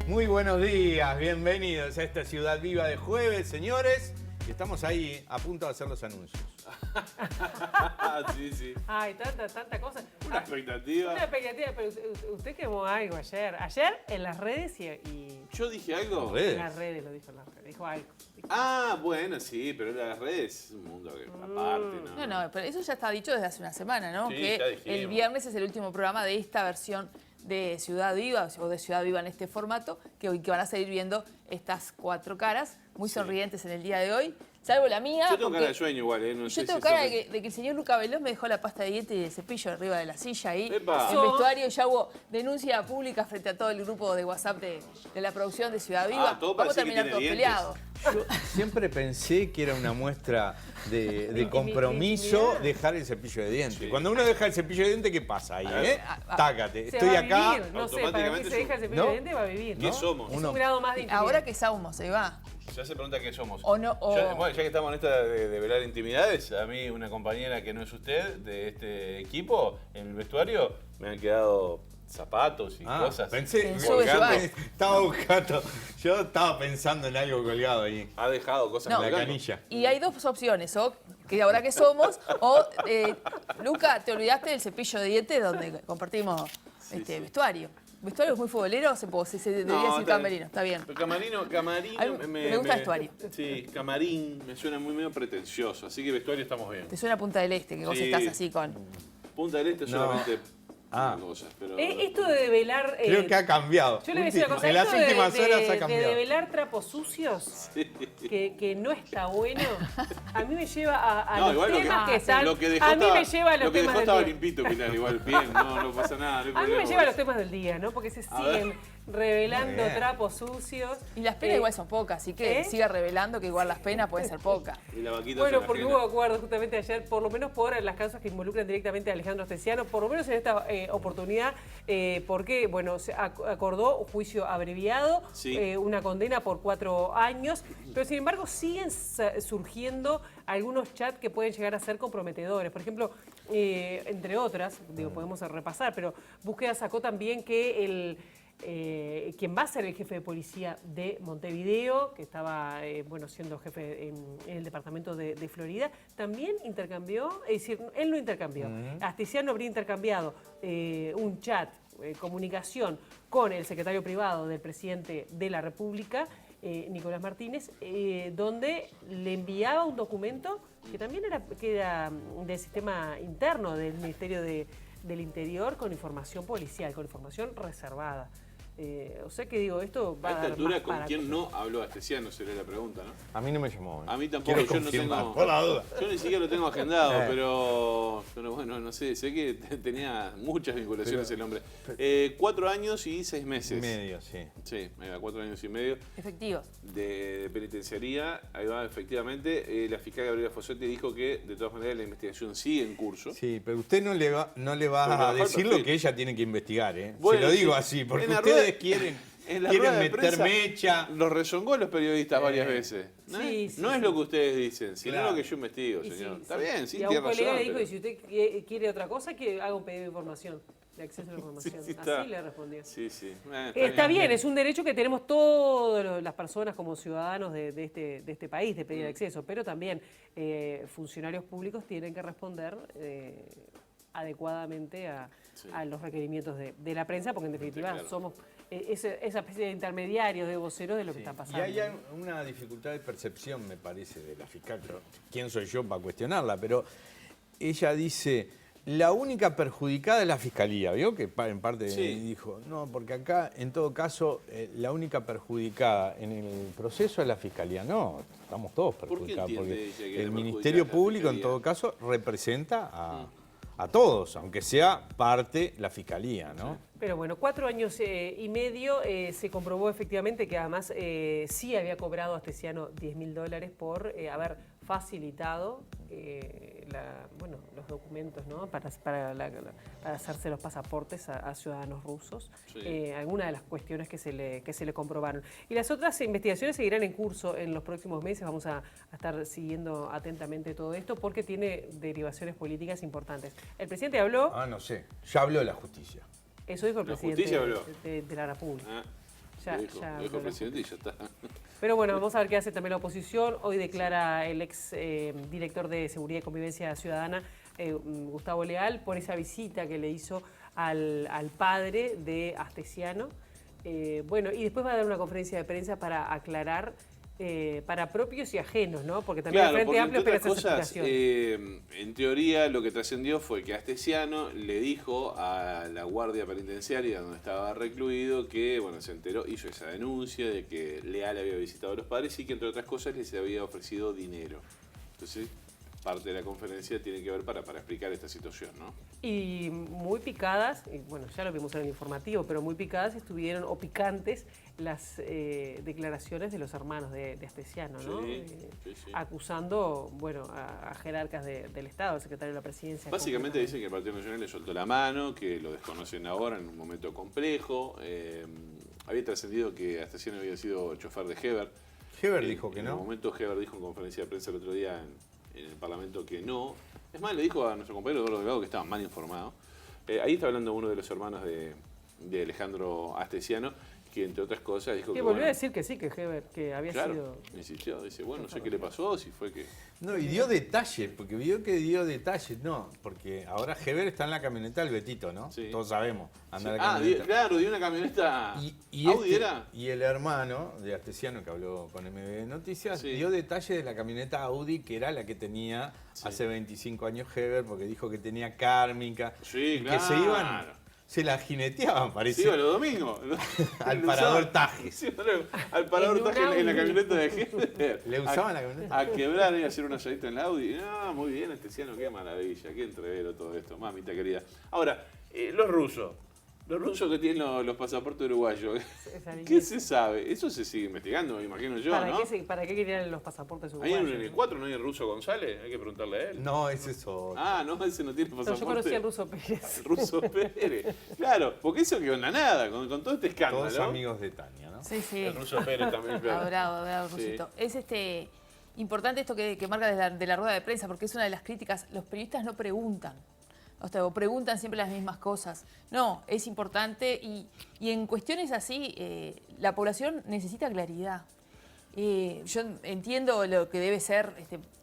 Muy buenos días, bienvenidos a esta Ciudad Viva de jueves, señores. Y estamos ahí a punto de hacer los anuncios. Sí, sí. Ay, tanta cosa. Una expectativa. Una expectativa, pero usted quemó algo ayer. Ayer en las redes y ¿Yo dije algo? ¿Redes? en las redes lo dijo en las redes. Dijo algo. Ah, bueno, sí, pero las redes es un mundo que aparte, ¿no? No, pero eso ya está dicho desde hace una semana, ¿no? Sí, que ya dijimos. el viernes es el último programa de esta versión de Ciudad Viva, o de Ciudad Viva en este formato, que van a seguir viendo estas cuatro caras, muy sonrientes en el día de hoy, salvo la mía. Yo tengo porque cara de sueño igual, ¿eh? No yo sé tengo si cara eso de que el señor Luca Veloz me dejó la pasta de dientes y el cepillo arriba de la silla ahí. ¡Epa! En el vestuario ya hubo denuncia pública frente a todo el grupo de WhatsApp de la producción de Ciudad Viva. todo Vamos a parece que terminar tiene todos dientes. peleados. Yo siempre pensé que era una muestra de compromiso intimidad. dejar el cepillo de dientes. Sí. Cuando uno deja el cepillo de dientes, ¿qué pasa ahí? Tácate, Se estoy va a acá. vivir. No sé, para mí automáticamente se deja el cepillo ¿no? de dientes va a vivir. ¿Qué somos? Es Uno- un grado más de intimidad. Ahora que Saumo se va. Ya se pregunta qué somos. O no, o- Bueno, ya que estamos en esta de velar intimidades, a mí una compañera que no es usted, de este equipo, en el vestuario, me han quedado zapatos y cosas. Pensé, En sube, colgando, sube. estaba buscando, yo estaba pensando en algo colgado ahí, Ha dejado cosas No. en la colgando. canilla. Y hay dos opciones, o que ahora que somos, o Luca, te olvidaste del cepillo de dientes donde compartimos Sí. vestuario. ¿Vestuario es muy futbolero o se debería decir camerino? Está bien. Pero camarino A mí me gusta vestuario. Sí, camarín me suena muy medio pretencioso, así que vestuario estamos bien. Te suena Punta del Este, que vos Sí. estás así con... Punta del Este No. solamente Ah. cosas, pero... Esto de velar. Creo que ha cambiado. Yo le voy a decir una cosa. En las Esto últimas horas ha de cambiado. develar trapos sucios, que no está bueno, a mí me lleva a No, los igual temas que están. lo que dejó A mí estaba, me lleva a los lo que temas dejó del estaba día. limpito, Pilar, igual, bien, no pasa nada, no hay A mí me problema. lleva a los temas del día, ¿no? Porque se A ver. siguen revelando Muy bien. trapos sucios. Y las penas Eh, igual son pocas, así que siga revelando que igual las penas pueden ser pocas. Y la vaquita Bueno, se porque imagina. hubo acuerdo justamente ayer, por lo menos por las causas que involucran directamente a Alejandro Astesiano, por lo menos en esta oportunidad, porque, bueno, se acordó un juicio abreviado, Sí. una condena por 4 años, pero sin embargo siguen surgiendo algunos chats que pueden llegar a ser comprometedores. Por ejemplo, entre otras, digo, podemos repasar, pero Búsqueda sacó también que quien va a ser el jefe de policía de Montevideo, que estaba siendo jefe en el departamento de Florida, también intercambió, es decir, él no intercambió, Astesiano habría intercambiado un chat, comunicación con el secretario privado del presidente de la República, Nicolás Martínez, donde le enviaba un documento que también era del sistema interno del Ministerio del Interior, con información policial, con información reservada. O sea que digo, esto va A a esta dar altura, más ¿con para quién no habló Astesiano? Sería la pregunta, ¿no? A mí no me llamó. A mí tampoco, Quiero yo no confirmar, tengo... por la duda. Yo ni siquiera lo tengo agendado, pero bueno, no sé, sé que tenía muchas vinculaciones el hombre. 4 años y 6 meses. Medio, sí. Sí, ahí va, 4 años y medio Efectivos. de penitenciaría. Ahí va, efectivamente. La fiscal Gabriela Fossetti dijo que, de todas maneras, la investigación sigue en curso. Sí, pero usted no le va Pero a trabajar decir lo perfil. que ella tiene que investigar, ¿eh? Bueno, Se lo digo sí. así, porque En la ustedes rueda- en la quieren rueda de meter prensa mecha. Los rezongó a los periodistas varias veces. ¿No, Sí, es, sí, no es sí. lo que ustedes dicen, sino Claro. lo que yo investigo, Y señor. sí, Está sí. bien, sí, y a tiene un colega razón. le dijo, pero- y si usted quiere otra cosa, que haga un pedido de información, de acceso a la información. Sí, está. Así le respondió. Sí, sí. Está bien, es un derecho que tenemos todas las personas como ciudadanos de este país, de pedir acceso, pero también funcionarios públicos tienen que responder adecuadamente a los requerimientos de la prensa, porque en definitiva claro. somos esa especie de intermediarios, de voceros de lo que está Y pasando. hay una dificultad de percepción, me parece, de la fiscal. Pero ¿quién soy yo para cuestionarla? Pero ella dice, la única perjudicada es la fiscalía. ¿Vio? Que en parte Sí. dijo, no, porque acá, en todo caso, la única perjudicada en el proceso es la fiscalía. No, estamos todos qué perjudicados. entiende Porque ella que la el perjudicada Ministerio es la Público, en fiscalía? todo caso, representa a todos, aunque sea parte la fiscalía, ¿no? Pero bueno, 4 años y medio se comprobó efectivamente que además sí había cobrado Astesiano $10.000 por haber facilitado los documentos, ¿no? para hacerse los pasaportes a ciudadanos rusos. Sí. Algunas de las cuestiones que se le comprobaron. Y las otras investigaciones seguirán en curso en los próximos meses. Vamos a estar siguiendo atentamente todo esto porque tiene derivaciones políticas importantes. El presidente habló, Ah, no sé. Ya habló la justicia. eso dijo el ¿La presidente justicia habló? de la República. Ah, Ya, lo dijo ya el presidente y ya está. Pero bueno, vamos a ver qué hace también la oposición. Hoy declara el ex director de Seguridad y Convivencia Ciudadana, Gustavo Leal, por esa visita que le hizo al padre de Astesiano. Bueno, y después va a dar una conferencia de prensa para aclarar para propios y ajenos, ¿no? Porque también el Frente Amplio pega esa explicación. En teoría lo que trascendió fue que Astesiano le dijo a la guardia penitenciaria donde estaba recluido que, bueno, se enteró, hizo esa denuncia de que Leal había visitado a los padres y que entre otras cosas les había ofrecido dinero. Entonces, parte de la conferencia tiene que ver para explicar esta situación, ¿no? Y muy picadas, y bueno, ya lo vimos en el informativo, pero muy picadas estuvieron, o picantes, las declaraciones de los hermanos de Astesiano, ¿no? Sí. Acusando, bueno, a jerarcas del Estado, al secretario de la Presidencia. Básicamente dicen que el Partido Nacional le soltó la mano, que lo desconocen ahora en un momento complejo. Había trascendido que Astesiano había sido chofer de Heber. Heber dijo que no. En un momento Heber dijo en conferencia de prensa el otro día en el Parlamento que no. Es más, le dijo a nuestro compañero Eduardo Delgado que estaba mal informado. Ahí está hablando uno de los hermanos de Alejandro Astesiano, que entre otras cosas dijo que volvió a decir que sí, que Heber, que había sido... insistió, dice, bueno, no sé qué le pasó, si fue que... No, y dio detalles, porque vio que dio detalles, no, porque ahora Heber está en la camioneta del Betito, ¿no? Sí. Todos sabemos, anda en la Ah, camioneta. claro, dio una camioneta Y Audi, ¿era? Y el hermano de Astesiano, que habló con MB Noticias, Sí. dio detalles de la camioneta Audi, que era la que tenía hace 25 años Heber, porque dijo que tenía kármica, Sí, y claro. que se la jineteaban, parece. Sí, iba los domingos. Al parador Tajes. Sí, al parador Tajes en la camioneta de Heber. ¿Le usaban la camioneta? A quebrar y hacer un asadito en la Audi. No, muy bien, Astesiano, qué maravilla, qué entrevero todo esto, mamita querida. Ahora, los rusos que tienen los pasaportes uruguayos, ¿qué se sabe? Eso se sigue investigando, me imagino yo, ¿no? ¿Para qué querían los pasaportes Ahí uruguayos? en el 4 no hay el ruso González, hay que preguntarle a él. No, ese es otro. Ah, no, ese no tiene pasaporte. Yo conocí al ruso Pérez. El ruso Pérez. Claro, porque eso quedó en la nada, con todo este escándalo. Todos amigos de Tania, ¿no? Sí, sí. El ruso Pérez también, claro. Adorado el rusito. Es importante esto que marca de la rueda de prensa, porque es una de las críticas. Los periodistas no preguntan. O preguntan siempre las mismas cosas. No, es importante y en cuestiones así, la población necesita claridad. Yo entiendo lo que debe ser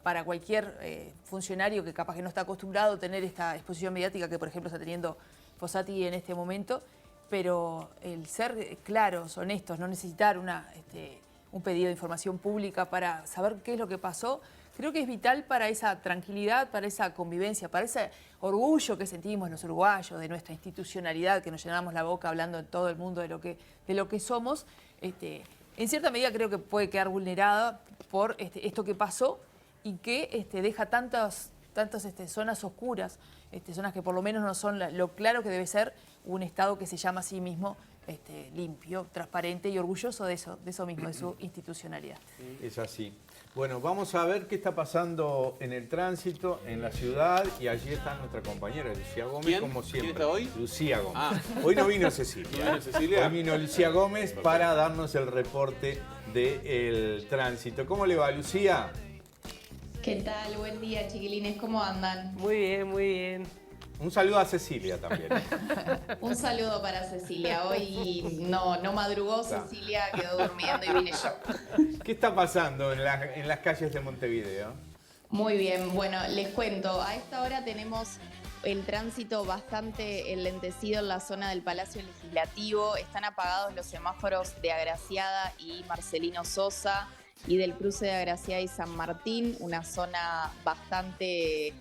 para cualquier funcionario que capaz que no está acostumbrado a tener esta exposición mediática que, por ejemplo, está teniendo Fossati en este momento, pero el ser claros, honestos, no necesitar un pedido de información pública para saber qué es lo que pasó, creo que es vital para esa tranquilidad, para esa convivencia, para ese orgullo que sentimos los uruguayos, de nuestra institucionalidad, que nos llenamos la boca hablando en todo el mundo de lo que somos. En cierta medida creo que puede quedar vulnerada por esto que pasó y que deja tantas zonas oscuras, zonas que por lo menos no son lo claro que debe ser un Estado que se llama a sí mismo limpio, transparente y orgulloso de eso mismo, de su institucionalidad. Es así. Bueno, vamos a ver qué está pasando en el tránsito, en la ciudad, y allí está nuestra compañera Lucía Gómez, ¿Quién? como siempre. ¿Quién está hoy? Lucía Gómez. Ah. Hoy no vino Cecilia. ¿No vino Cecilia? Hoy vino Lucía Gómez para darnos el reporte del tránsito. ¿Cómo le va, Lucía? ¿Qué tal? Buen día, chiquilines. ¿Cómo andan? Muy bien, muy bien. Un saludo a Cecilia también. Un saludo para Cecilia. Hoy no madrugó, Cecilia quedó durmiendo y vine yo. ¿Qué está pasando en las calles de Montevideo? Muy bien, bueno, les cuento. A esta hora tenemos el tránsito bastante enlentecido en la zona del Palacio Legislativo. Están apagados los semáforos de Agraciada y Marcelino Sosa y del cruce de Agraciada y San Martín, una zona bastante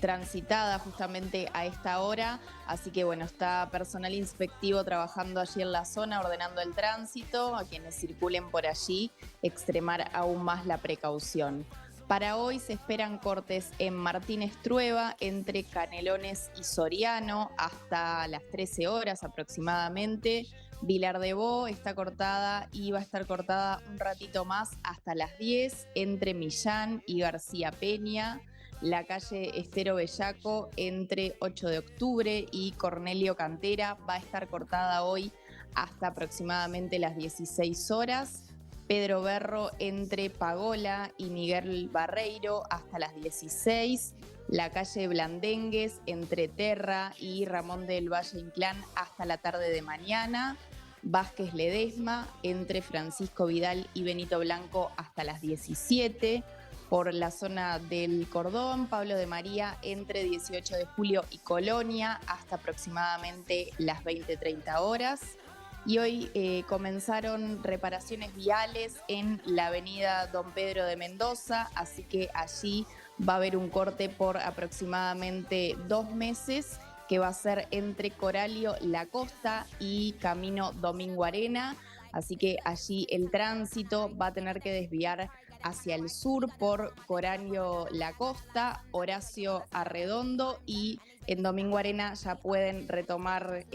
transitada justamente a esta hora, así que bueno, está personal inspectivo trabajando allí en la zona, ordenando el tránsito, a quienes circulen por allí, extremar aún más la precaución. Para hoy se esperan cortes en Martínez Trueba, entre Canelones y Soriano, hasta las 13 horas aproximadamente. Vilar de Bo está cortada y va a estar cortada un ratito más hasta las 10, entre Millán y García Peña. La calle Estero Bellaco entre 8 de octubre y Cornelio Cantera va a estar cortada hoy hasta aproximadamente las 16 horas. Pedro Berro entre Pagola y Miguel Barreiro hasta las 16. La calle Blandengues entre Terra y Ramón del Valle Inclán hasta la tarde de mañana. Vázquez Ledesma, entre Francisco Vidal y Benito Blanco hasta las 17. Por la zona del Cordón, Pablo de María, entre 18 de julio y Colonia hasta aproximadamente las 20:30 horas. Y hoy comenzaron reparaciones viales en la avenida Don Pedro de Mendoza, así que allí va a haber un corte por aproximadamente 2 meses, que va a ser entre Coralio La Costa y Camino Domingo Arena. Así que allí el tránsito va a tener que desviar hacia el sur por Coralio La Costa, Horacio Arredondo, y en Domingo Arena ya pueden retomar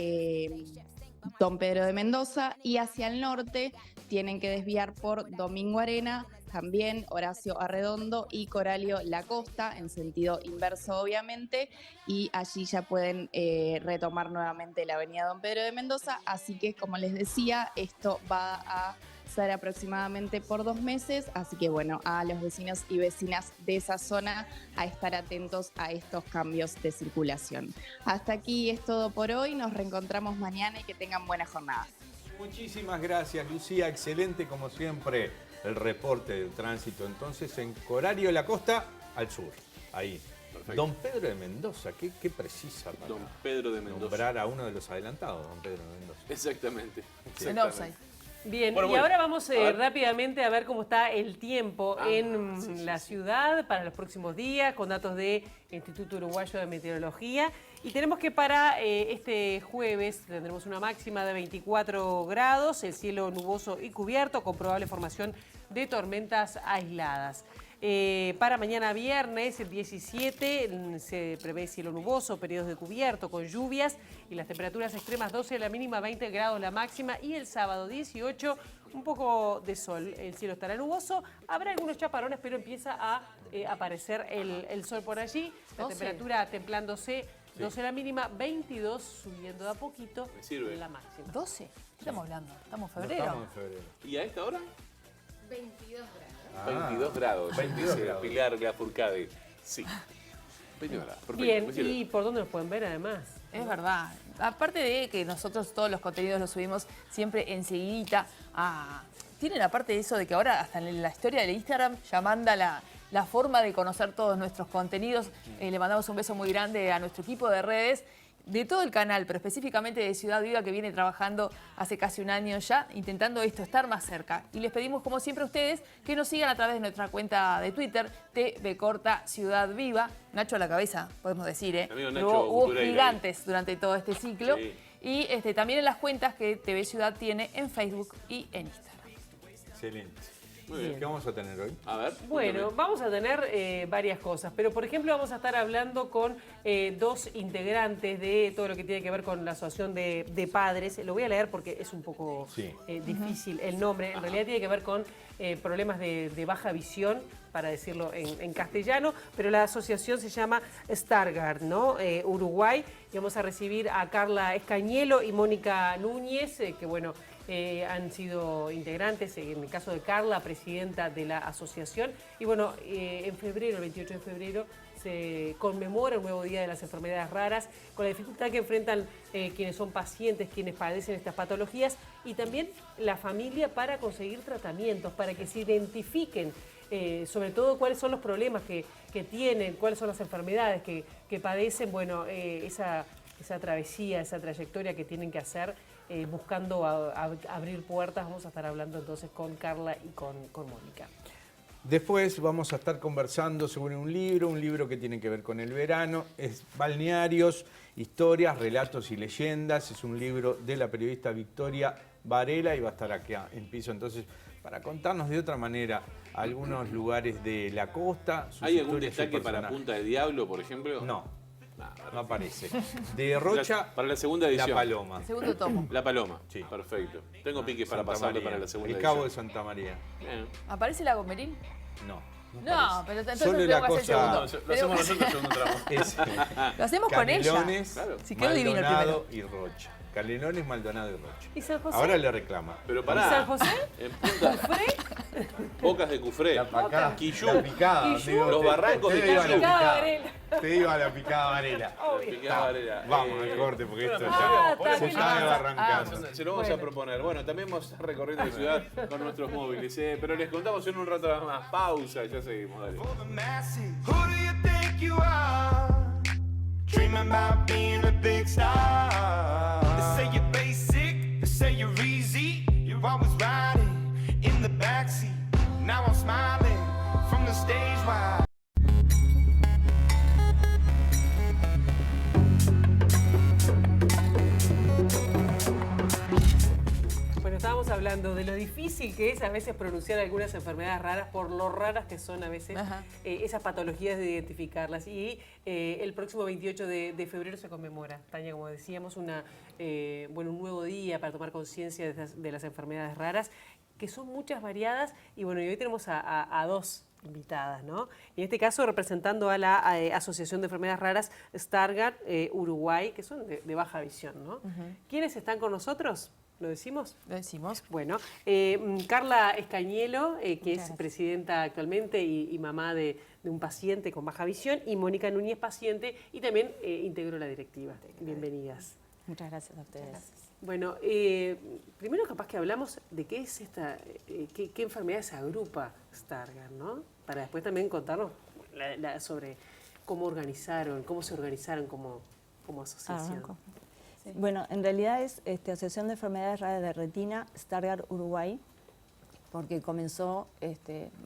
Don Pedro de Mendoza, y hacia el norte tienen que desviar por Domingo Arena, también Horacio Arredondo y Coralio La Costa, en sentido inverso obviamente, y allí ya pueden retomar nuevamente la avenida Don Pedro de Mendoza. Así que, como les decía, esto va a ser aproximadamente por 2 meses, así que bueno, a los vecinos y vecinas de esa zona a estar atentos a estos cambios de circulación. Hasta aquí es todo por hoy, nos reencontramos mañana y que tengan buena jornada. Muchísimas gracias, Lucía, excelente como siempre el reporte del tránsito. Entonces, en Coralio La Costa, al sur, ahí. Perfecto. Don Pedro de Mendoza, qué precisa para Don Pedro de Mendoza. nombrar a uno de los adelantados, Don Pedro de Mendoza. Exactamente. En offside. Bien, Bueno, y bueno, ahora vamos a ver. rápidamente a ver cómo está el tiempo en la ciudad para los próximos días, con datos del Instituto Uruguayo de Meteorología. Y tenemos que para este jueves tendremos una máxima de 24 grados, el cielo nuboso y cubierto, con probable formación de tormentas aisladas. Para mañana viernes, el 17, se prevé cielo nuboso, periodos de cubierto con lluvias y las temperaturas extremas 12 la mínima, 20 grados la máxima, y el sábado 18 un poco de sol. El cielo estará nuboso, habrá algunos chaparrones, pero empieza a aparecer el sol por allí. La 12. temperatura templándose, 12 la mínima, 22 subiendo de a poquito Me sirve. la máxima. 12. ¿Qué estamos hablando? Estamos en No febrero. estamos en febrero. ¿Y a esta hora? 22 grados. 22 grados. 22 dice grados. Pilar Lafourcade. Sí. 22 grados. Perfecto. Bien, me sirve. ¿y por dónde nos pueden ver además? Es verdad. Aparte de que nosotros todos los contenidos los subimos siempre enseguidita a... Tienen aparte de eso de que ahora hasta en la historia del Instagram ya manda la forma de conocer todos nuestros contenidos. Le mandamos un beso muy grande a nuestro equipo de redes, de todo el canal, pero específicamente de Ciudad Viva, que viene trabajando hace casi un año ya, intentando estar más cerca. Y les pedimos, como siempre a ustedes, que nos sigan a través de nuestra cuenta de Twitter, TV Ciudad Viva. Nacho a la cabeza, podemos decir, ¿eh? Amigo Pero Nacho hubo Cultureira gigantes durante todo este ciclo. Sí. Y también en las cuentas que TV Ciudad tiene en Facebook y en Instagram. Excelente. Muy bien. ¿Qué vamos a tener hoy? A ver. Bueno, cuéntame. vamos a tener varias cosas, pero por ejemplo vamos a estar hablando con 2 integrantes de todo lo que tiene que ver con la asociación de padres. Lo voy a leer porque es un poco Sí. difícil el nombre. En realidad tiene que ver con problemas de baja visión, para decirlo en castellano, pero la asociación se llama Stargardt, ¿no? Uruguay. Y vamos a recibir a Carla Escañelo y Mónica Núñez, que bueno, han sido integrantes, en el caso de Carla, presidenta de la asociación. Y bueno, en febrero, el 28 de febrero, se conmemora un nuevo Día de las Enfermedades Raras, con la dificultad que enfrentan quienes son pacientes, quienes padecen estas patologías, y también la familia para conseguir tratamientos, para que se identifiquen sobre todo cuáles son los problemas que tienen, cuáles son las enfermedades que padecen, bueno, esa travesía, esa trayectoria que tienen que hacer buscando abrir puertas. Vamos a estar hablando entonces con Carla y con Mónica. Después vamos a estar conversando sobre un libro que tiene que ver con el verano. Es Balnearios, historias, relatos y leyendas. Es un libro de la periodista Victoria Varela y va a estar acá en piso entonces para contarnos de otra manera algunos lugares de la costa. Sus ¿Hay algún historias, sus destaque para personajes. Punta de Diablo, por ejemplo? No, Nada. no aparece. De Rocha, Para la segunda edición. La Paloma. Segundo tomo. La Paloma. Sí. Perfecto. Tengo piques para Santa pasarlo María, para la segunda El Cabo de edición. Santa María. Bien. ¿Aparece la Gomerín? No. No, aparece. pero entonces Solo tengo la que hacer el cosa- segundo. Lo hacemos nosotros segundo tramo. Es Lo hacemos con ella. Canelones, Claro. Si quedó divino el primero. Maldonado y Rocha. Canelones, Maldonado y Rocha. ¿Y San José? Ahora le reclama. Pero ¿Y pará. San José? En Punta. Bocas de Cufré. La pacada, Quillú. la picada. Quillú. digo, Los barrancos de usted iba a la Quillú. picada. Varela. Te iba a la picada Varela. Picada Varela. Vamos al corte porque esto Ah, ya está se bien. está desbarrancando. Se lo vamos a proponer. Bueno, también vamos a estar recorriendo la ciudad con nuestros móviles. Pero les contamos en un rato más. Pausa, ya seguimos. Dale. For the masses. Who do you think you are? Dreaming about being a big star. They say you're basic, they say you're easy. You're always riding in the backseat. Now I'm smiling from the stage while Bueno, estábamos hablando de lo difícil que es a veces pronunciar algunas enfermedades raras, por lo raras que son a veces esas patologías de identificarlas. Y el próximo 28 de febrero se conmemora, Tania, como decíamos, un nuevo día para tomar conciencia de las enfermedades raras, que son muchas, variadas. Y bueno, y hoy tenemos a dos invitadas, ¿no? En este caso representando a la Asociación de Enfermedades Raras Stargardt Uruguay, que son de baja visión, ¿no? ¿Quiénes están con nosotros? ¿Lo decimos? Lo decimos. Bueno, Carla Escañelo, que es presidenta actualmente y mamá de un paciente con baja visión, y Mónica Núñez, paciente, y también integró la directiva. Bienvenidas. Muchas gracias a ustedes. Bueno, primero capaz que hablamos de qué es esta, qué enfermedad se agrupa Stargardt, ¿no? Para después también contarnos sobre cómo se organizaron como asociación. Arranco. Sí. Bueno, en realidad es Asociación de Enfermedades Raras de Retina Stargardt Uruguay, porque comenzó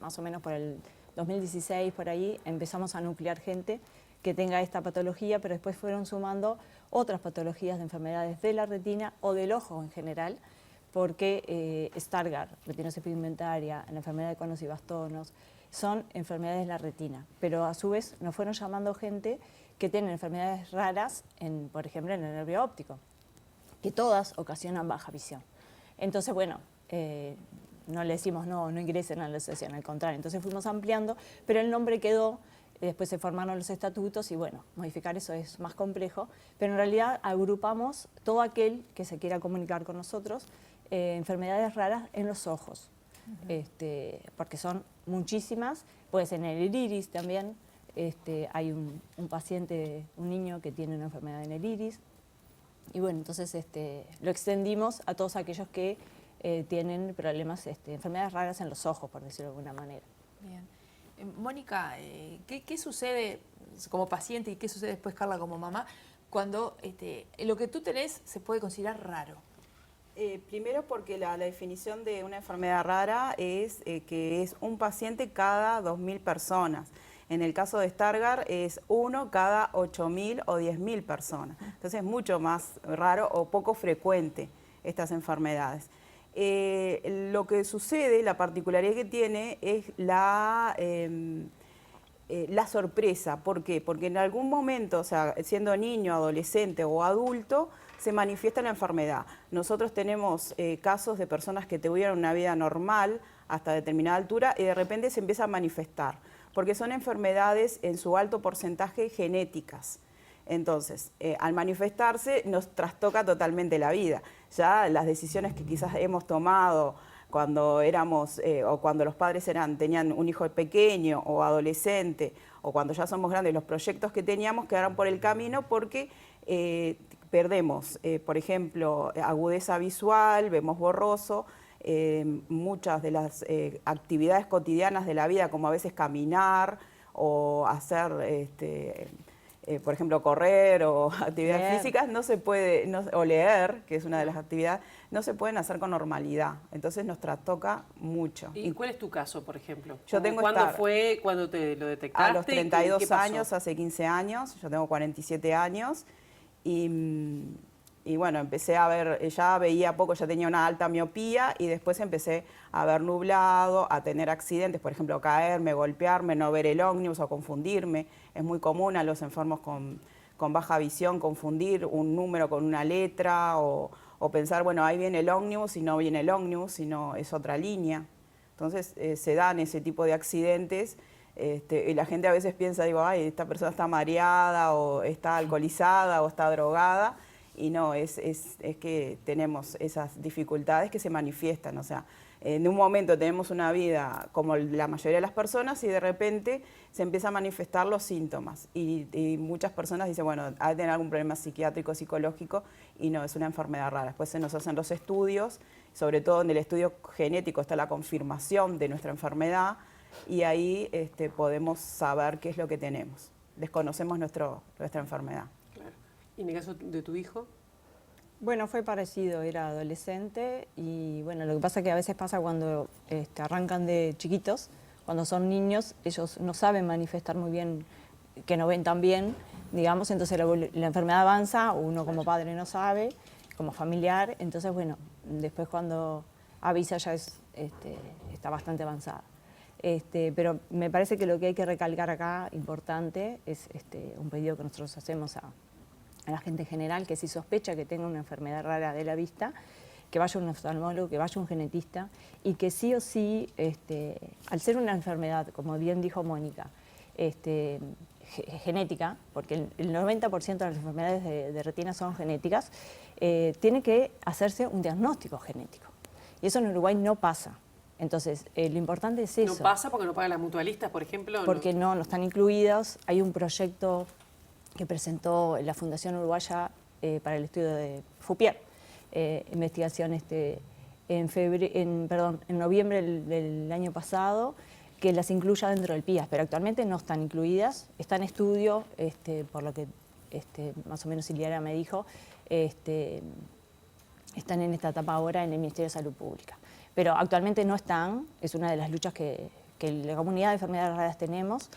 más o menos por el 2016, por ahí, empezamos a nuclear gente que tenga esta patología, pero después fueron sumando otras patologías de enfermedades de la retina o del ojo en general, porque Stargardt, retinosis pigmentaria, la enfermedad de conos y bastonos, son enfermedades de la retina, pero a su vez nos fueron llamando gente que tienen enfermedades raras, por ejemplo, en el nervio óptico, que todas ocasionan baja visión. Entonces, bueno, no le decimos no ingresen a la asociación, al contrario, entonces fuimos ampliando, pero el nombre quedó, después se formaron los estatutos y bueno, modificar eso es más complejo, pero en realidad agrupamos todo aquel que se quiera comunicar con nosotros, enfermedades raras en los ojos, porque son muchísimas, puede ser en el iris también. Hay un paciente, un niño que tiene una enfermedad en el iris, y bueno, entonces lo extendimos a todos aquellos que tienen problemas, enfermedades raras en los ojos, por decirlo de alguna manera. Bien. Mónica, ¿qué sucede como paciente y qué sucede después, Carla, como mamá, cuando lo que tú tenés se puede considerar raro? Primero porque la definición de una enfermedad rara es que es un paciente cada 2.000 personas. En el caso de Stargardt es 1 cada 8.000 o 10.000 personas. Entonces es mucho más raro o poco frecuente estas enfermedades. Lo que sucede, la particularidad que tiene es la sorpresa. ¿Por qué? Porque en algún momento, o sea, siendo niño, adolescente o adulto, se manifiesta la enfermedad. Nosotros tenemos casos de personas que tuvieron una vida normal hasta determinada altura y de repente se empieza a manifestar, porque son enfermedades en su alto porcentaje genéticas. Entonces, al manifestarse nos trastoca totalmente la vida. Ya las decisiones que quizás hemos tomado cuando éramos, o cuando los padres tenían un hijo pequeño o adolescente, o cuando ya somos grandes, los proyectos que teníamos quedaron por el camino porque perdemos, por ejemplo, agudeza visual, vemos borroso, muchas de las actividades cotidianas de la vida, como a veces caminar o hacer, por ejemplo, correr o actividades físicas, no se puede, o leer, que es una de las actividades, no se pueden hacer con normalidad. Entonces nos trastoca mucho. ¿Y cuál es tu caso, por ejemplo? Yo tengo ¿Cuándo fue, cuando te lo detectaste? A los 32 ¿Qué pasó? años, hace 15 años, yo tengo 47 años, y bueno, empecé a ver, ya veía poco, ya tenía una alta miopía y después empecé a ver nublado, a tener accidentes, por ejemplo, caerme, golpearme, no ver el ómnibus o confundirme. Es muy común a los enfermos con baja visión confundir un número con una letra o pensar, bueno, ahí viene el ómnibus y no viene el ómnibus, sino es otra línea. Entonces se dan ese tipo de accidentes y la gente a veces piensa, digo, ay, esta persona está mareada o está alcoholizada o está drogada. y no, es que tenemos esas dificultades que se manifiestan, o sea, en un momento tenemos una vida como la mayoría de las personas y de repente se empiezan a manifestar los síntomas y muchas personas dicen, bueno, ha de tener algún problema psiquiátrico, psicológico y no, es una enfermedad rara. Después se nos hacen los estudios, sobre todo en el estudio genético está la confirmación de nuestra enfermedad y ahí podemos saber qué es lo que tenemos. Desconocemos nuestra enfermedad. Claro. ¿Y en el caso de tu hijo? Bueno, fue parecido, era adolescente y bueno, lo que pasa es que a veces pasa cuando arrancan de chiquitos, cuando son niños, ellos no saben manifestar muy bien, que no ven tan bien, digamos, entonces la enfermedad avanza, uno como padre no sabe, como familiar, entonces bueno, después cuando avisa ya está bastante avanzada. Pero me parece que lo que hay que recalcar acá, importante, es un pedido que nosotros hacemos a la gente en general, que si sospecha que tenga una enfermedad rara de la vista, que vaya a un oftalmólogo, que vaya a un genetista, y que sí o sí, al ser una enfermedad, como bien dijo Mónica, genética, porque el 90% de las enfermedades de retina son genéticas, tiene que hacerse un diagnóstico genético. Y eso en Uruguay no pasa. Entonces, lo importante es eso. ¿No pasa porque no pagan las mutualistas, por ejemplo? Porque no están incluidos. Hay un proyecto que presentó la Fundación Uruguaya para el estudio de FUPIER, investigación en noviembre del año pasado, que las incluya dentro del PIAS, pero actualmente no están incluidas, está en estudio, por lo que más o menos Iliana me dijo, están en esta etapa ahora en el Ministerio de Salud Pública. Pero actualmente no están, es una de las luchas que la comunidad de enfermedades raras tenemos,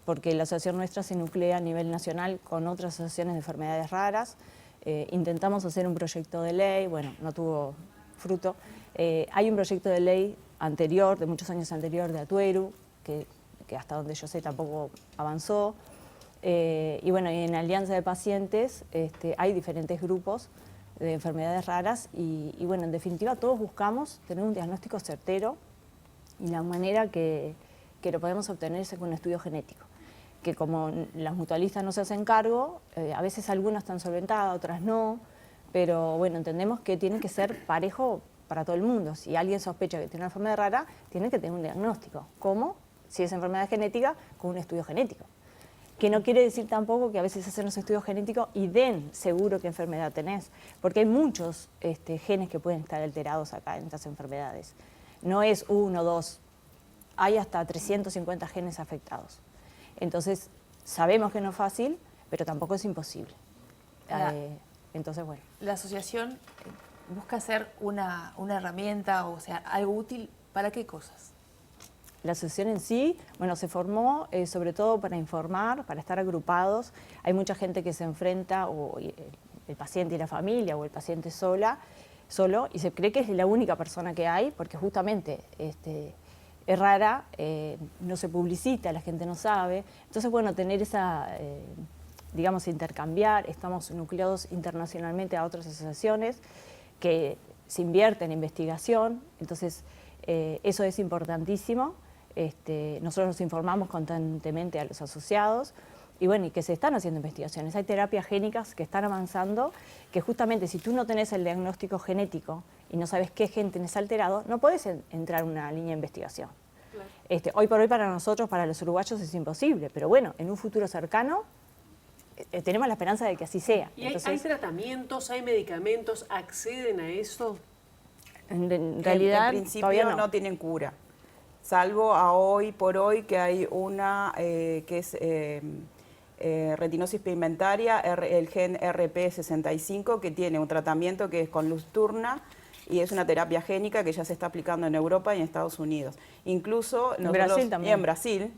porque la asociación nuestra se nuclea a nivel nacional con otras asociaciones de enfermedades raras. Intentamos hacer un proyecto de ley, bueno, no tuvo fruto. Hay un proyecto de ley anterior, de muchos años anterior, de Atueru, que hasta donde yo sé tampoco avanzó. Y bueno, en Alianza de Pacientes hay diferentes grupos de enfermedades raras y bueno, en definitiva todos buscamos tener un diagnóstico certero y la manera que lo podemos obtener es con un estudio genético, que como las mutualistas no se hacen cargo, a veces algunas están solventadas, otras no, pero bueno, entendemos que tiene que ser parejo para todo el mundo. Si alguien sospecha que tiene una enfermedad rara, tiene que tener un diagnóstico. ¿Cómo? Si es enfermedad genética, con un estudio genético. Que no quiere decir tampoco que a veces hacen los estudios genéticos y den seguro qué enfermedad tenés, porque hay muchos genes que pueden estar alterados acá en estas enfermedades. No es 1 o 2, hay hasta 350 genes afectados. Entonces, sabemos que no es fácil, pero tampoco es imposible. Entonces, bueno. La asociación busca ser una herramienta, o sea, algo útil, ¿para qué cosas? La asociación en sí, bueno, se formó sobre todo para informar, para estar agrupados. Hay mucha gente que se enfrenta, o el paciente y la familia, o el paciente solo, y se cree que es la única persona que hay, porque justamente es rara, no se publicita, la gente no sabe. Entonces, bueno, tener esa, digamos, intercambiar, estamos nucleados internacionalmente a otras asociaciones que se invierten en investigación, entonces eso es importantísimo. Nosotros nos informamos constantemente a los asociados y bueno, y que se están haciendo investigaciones. Hay terapias génicas que están avanzando, que justamente si tú no tenés el diagnóstico genético y no sabes qué gen tenés alterado, no podés entrar en una línea de investigación. Claro. Hoy por hoy para nosotros, para los uruguayos es imposible, pero bueno, en un futuro cercano tenemos la esperanza de que así sea. ¿Y hay tratamientos, hay medicamentos, acceden a eso? En realidad, en principio todavía no tienen cura. Salvo a hoy por hoy que hay una que es retinosis pigmentaria, el gen RP65, que tiene un tratamiento que es con Luxturna y es una terapia génica que ya se está aplicando en Europa y en Estados Unidos. Incluso Brasil también. Y en Brasil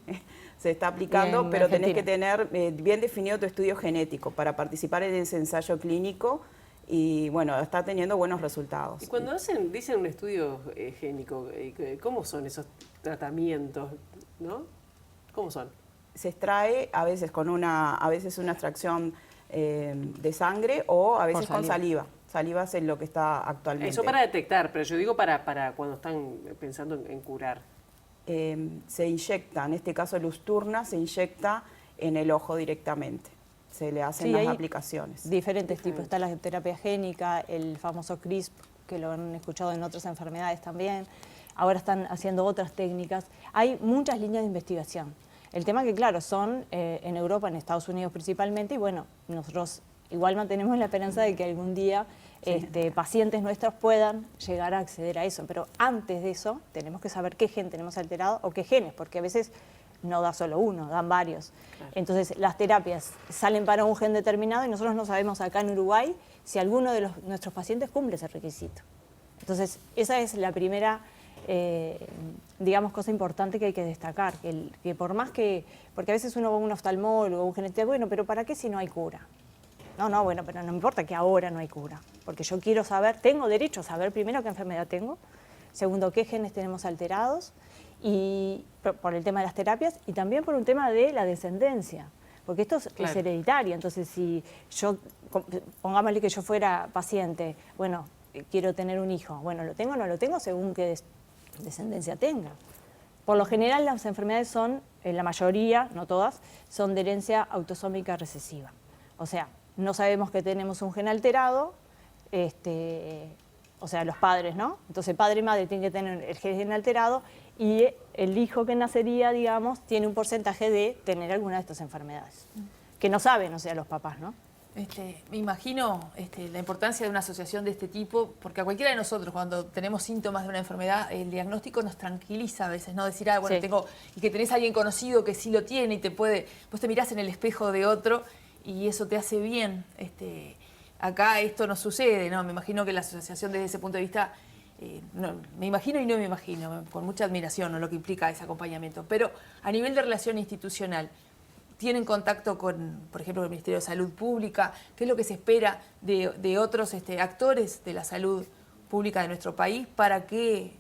se está aplicando, pero tenés que tener bien definido tu estudio genético para participar en ese ensayo clínico. Y bueno, está teniendo buenos resultados. Y cuando dicen un estudio génico, ¿cómo son esos tratamientos? ¿No? ¿Cómo son? Se extrae a veces una extracción de sangre o a veces con saliva. Saliva es lo que está actualmente. Eso para detectar, pero yo digo para cuando están pensando en curar. Se inyecta, en este caso Luxturna, se inyecta en el ojo directamente. se le hacen Sí, las hay aplicaciones. diferentes tipos. Está la terapia génica, el famoso CRISP, que lo han escuchado en otras enfermedades también. Ahora están haciendo otras técnicas. Hay muchas líneas de investigación. El tema que, claro, son en Europa, en Estados Unidos principalmente, y bueno, nosotros igual mantenemos la esperanza de que algún día pacientes nuestros puedan llegar a acceder a eso. Pero antes de eso, tenemos que saber qué gen tenemos alterado o qué genes, porque a veces no da solo uno, dan varios. Claro. Entonces, las terapias salen para un gen determinado y nosotros no sabemos acá en Uruguay si alguno de nuestros pacientes cumple ese requisito. Entonces, esa es la primera, digamos, cosa importante que hay que destacar, que por más que, porque a veces uno va a un oftalmólogo, un geneticista, bueno, pero ¿para qué si no hay cura? No, bueno, pero no me importa que ahora no hay cura, porque yo quiero saber, tengo derecho a saber primero qué enfermedad tengo, segundo, qué genes tenemos alterados, y por el tema de las terapias, y también por un tema de la descendencia, porque esto es hereditario. Entonces, si yo, pongámosle que yo fuera paciente, bueno, quiero tener un hijo, bueno, ¿lo tengo o no lo tengo? Según qué descendencia tenga. Por lo general, las enfermedades son, la mayoría, no todas, son de herencia autosómica recesiva. O sea, no sabemos que tenemos un gen alterado, o sea, los padres, ¿no? Entonces, padre y madre tienen que tener el gen alterado y el hijo que nacería, digamos, tiene un porcentaje de tener alguna de estas enfermedades. Que no saben, o sea, los papás, ¿no? Me imagino la importancia de una asociación de este tipo, porque a cualquiera de nosotros, cuando tenemos síntomas de una enfermedad, el diagnóstico nos tranquiliza a veces, ¿no? Decir, bueno, sí, tengo, y que tenés a alguien conocido que sí lo tiene y te puede, vos te mirás en el espejo de otro y eso te hace bien. Acá esto no sucede, ¿no? Me imagino que la asociación desde ese punto de vista, no, me imagino y no me imagino, con mucha admiración, ¿no? Lo que implica ese acompañamiento. Pero a nivel de relación institucional, ¿tienen contacto con, por ejemplo, el Ministerio de Salud Pública? ¿Qué es lo que se espera de otros actores de la salud pública de nuestro país para que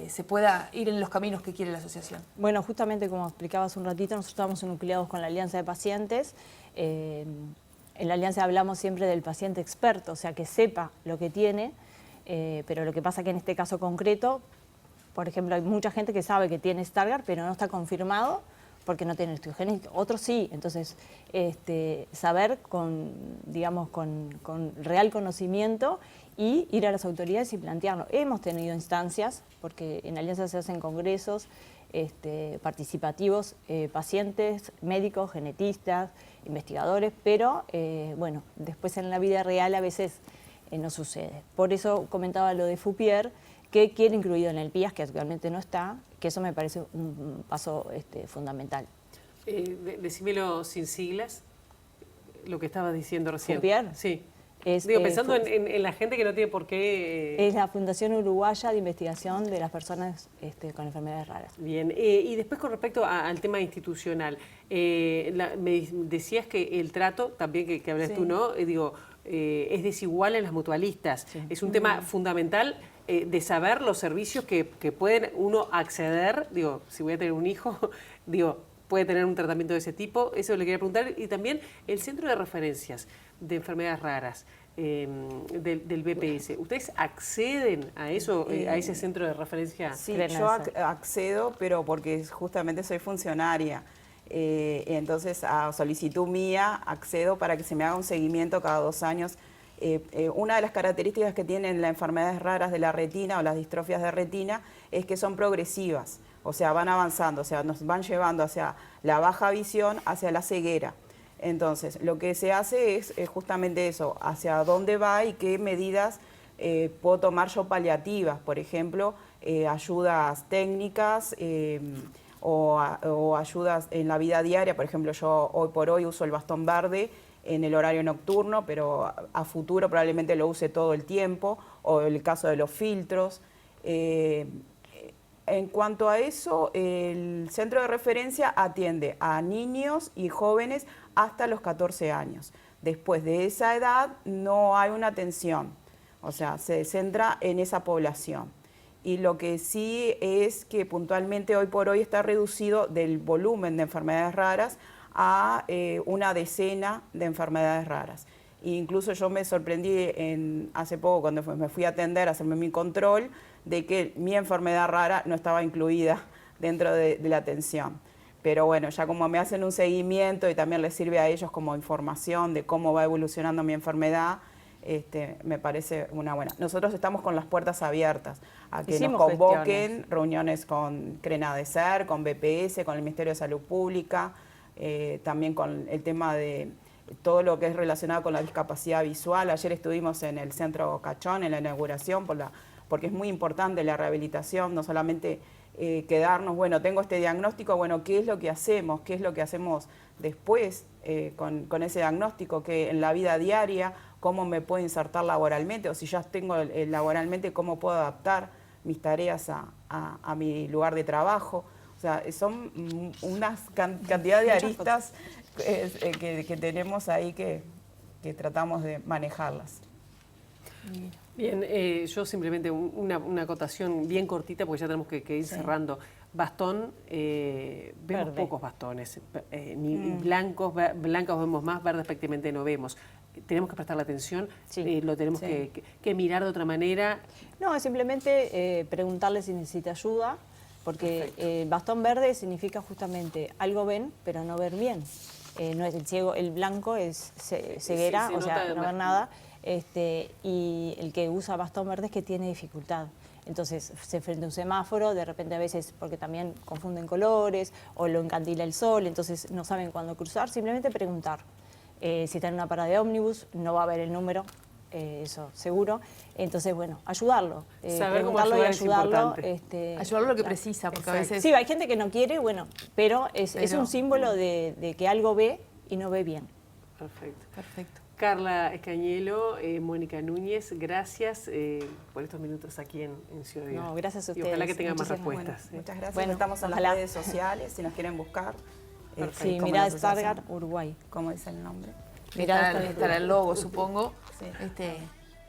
se pueda ir en los caminos que quiere la asociación? Bueno, justamente como explicaba hace un ratito, nosotros estamos nucleados con la Alianza de Pacientes. En la Alianza hablamos siempre del paciente experto, o sea, que sepa lo que tiene, pero lo que pasa que en este caso concreto, por ejemplo, hay mucha gente que sabe que tiene Stargardt, pero no está confirmado porque no tiene estudio genético. Otros sí, entonces saber digamos, con real conocimiento y ir a las autoridades y plantearlo. Hemos tenido instancias, porque en Alianza se hacen congresos participativos, pacientes, médicos, genetistas, investigadores, pero bueno, después en la vida real a veces no sucede. Por eso comentaba lo de Fupier, que quiere incluido en el PIAS, que actualmente no está, que eso me parece un paso fundamental. Decímelo sin siglas, lo que estabas diciendo recién. ¿Fupier? Sí. Digo, pensando en la gente que no tiene por qué... Es la Fundación Uruguaya de Investigación de las Personas con Enfermedades Raras. Bien, y después con respecto al tema institucional, me decías que el trato, también que hablas tú, ¿no? Es desigual en las mutualistas. Sí. Es un tema fundamental de saber los servicios que pueden uno acceder. Digo, si voy a tener un hijo, puede tener un tratamiento de ese tipo. Eso le quería preguntar. Y también el centro de referencias de enfermedades raras del BPS. ¿Ustedes acceden a eso, a ese centro de referencia? Sí, yo accedo, pero porque justamente soy funcionaria. Entonces, a solicitud mía, accedo para que se me haga un seguimiento cada 2 años. Una de las características que tienen las enfermedades raras de la retina o las distrofias de retina es que son progresivas, o sea, van avanzando, o sea, nos van llevando hacia la baja visión, hacia la ceguera. Entonces, lo que se hace es justamente eso, hacia dónde va y qué medidas puedo tomar yo paliativas, por ejemplo, ayudas técnicas, o ayudas en la vida diaria. Por ejemplo, yo hoy por hoy uso el bastón verde en el horario nocturno, pero a futuro probablemente lo use todo el tiempo, o el caso de los filtros. En cuanto a eso, el centro de referencia atiende a niños y jóvenes hasta los 14 años. Después de esa edad no hay una atención, o sea, se centra en esa población. Y lo que sí es que puntualmente hoy por hoy está reducido del volumen de enfermedades raras a una decena de enfermedades raras. E incluso yo me sorprendí hace poco cuando me fui a atender, a hacerme mi control, de que mi enfermedad rara no estaba incluida dentro de la atención. Pero bueno, ya como me hacen un seguimiento y también les sirve a ellos como información de cómo va evolucionando mi enfermedad, me parece una buena. Nosotros estamos con las puertas abiertas a que Hicimos nos convoquen, gestiones. reuniones con CRENADECER, con BPS, con el Ministerio de Salud Pública, también con el tema de todo lo que es relacionado con la discapacidad visual. Ayer estuvimos en el Centro Cachón, en la inauguración, porque es muy importante la rehabilitación, no solamente quedarnos, bueno, tengo este diagnóstico, bueno, ¿qué es lo que hacemos? ¿Qué es lo que hacemos después con ese diagnóstico? Que en la vida diaria, ¿cómo me puedo insertar laboralmente? O si ya tengo laboralmente, ¿cómo puedo adaptar mis tareas a mi lugar de trabajo? O sea, son una cantidad de aristas que tenemos ahí que tratamos de manejarlas. Bien, yo simplemente una acotación bien cortita porque ya tenemos que ir cerrando. Bastón, vemos Verde. pocos bastones, ni blancos vemos más, verdes prácticamente no vemos. Tenemos que prestarle atención, Sí, lo tenemos sí. que mirar de otra manera. No, es simplemente preguntarle si necesita ayuda, porque bastón verde significa justamente algo ven, pero no ver bien. No es el ciego, el blanco es ceguera, Sí, se o sea, nota no más. ver nada. Y el que usa bastón verde es que tiene dificultad. Entonces se frente a un semáforo, de repente a veces, porque también confunden colores o lo encandila el sol, entonces no saben cuándo cruzar, simplemente preguntar. Si está en una parada de ómnibus, no va a ver el número, eso seguro. Entonces, bueno, ayudarlo. Saber cómo preguntarlo y ayudar es ayudarlo. importante. Ayudarlo lo que precisa, porque a Exacto. veces... Sí, hay gente que no quiere, bueno, pero es Pero- un símbolo de que algo ve y no ve bien. Perfecto. Perfecto. Carla Escañelo, Mónica Núñez, gracias por estos minutos aquí en Ciudad Viva. No, gracias a Y ojalá ustedes. que tengan más Muchísimas respuestas. Muchas gracias. Bueno, Estamos en ojalá. las redes sociales, si nos quieren buscar. Sí, como mirá la asociación, Stargardt, Uruguay. ¿Cómo dice el nombre? Mirá Estará el logo, supongo. Sí.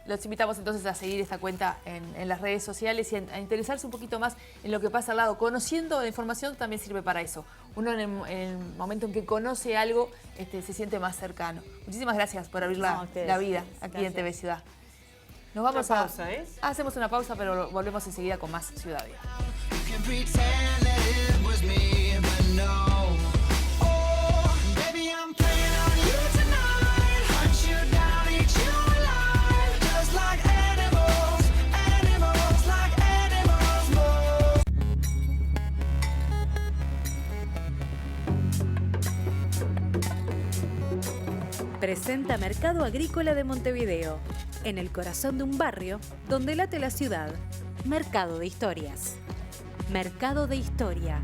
Los invitamos entonces a seguir esta cuenta en las redes sociales y a interesarse un poquito más en lo que pasa al lado. Conociendo la información también sirve para eso. Uno en el momento en que conoce algo se siente más cercano. Muchísimas gracias por abrir No, la a ustedes. vida aquí en Gracias. TV Ciudad. Nos vamos Una a... pausa, ¿eh? Hacemos una pausa, pero volvemos enseguida con más Ciudad Viva. You can pretend that it was me, but no. Oh, baby, I'm playing on you tonight. Hunt you down, eat you alive. Just like animals, animals, like animals. More. Presenta Mercado Agrícola de Montevideo, en el corazón de un barrio donde late la ciudad. Mercado de Historias. Mercado de Historia.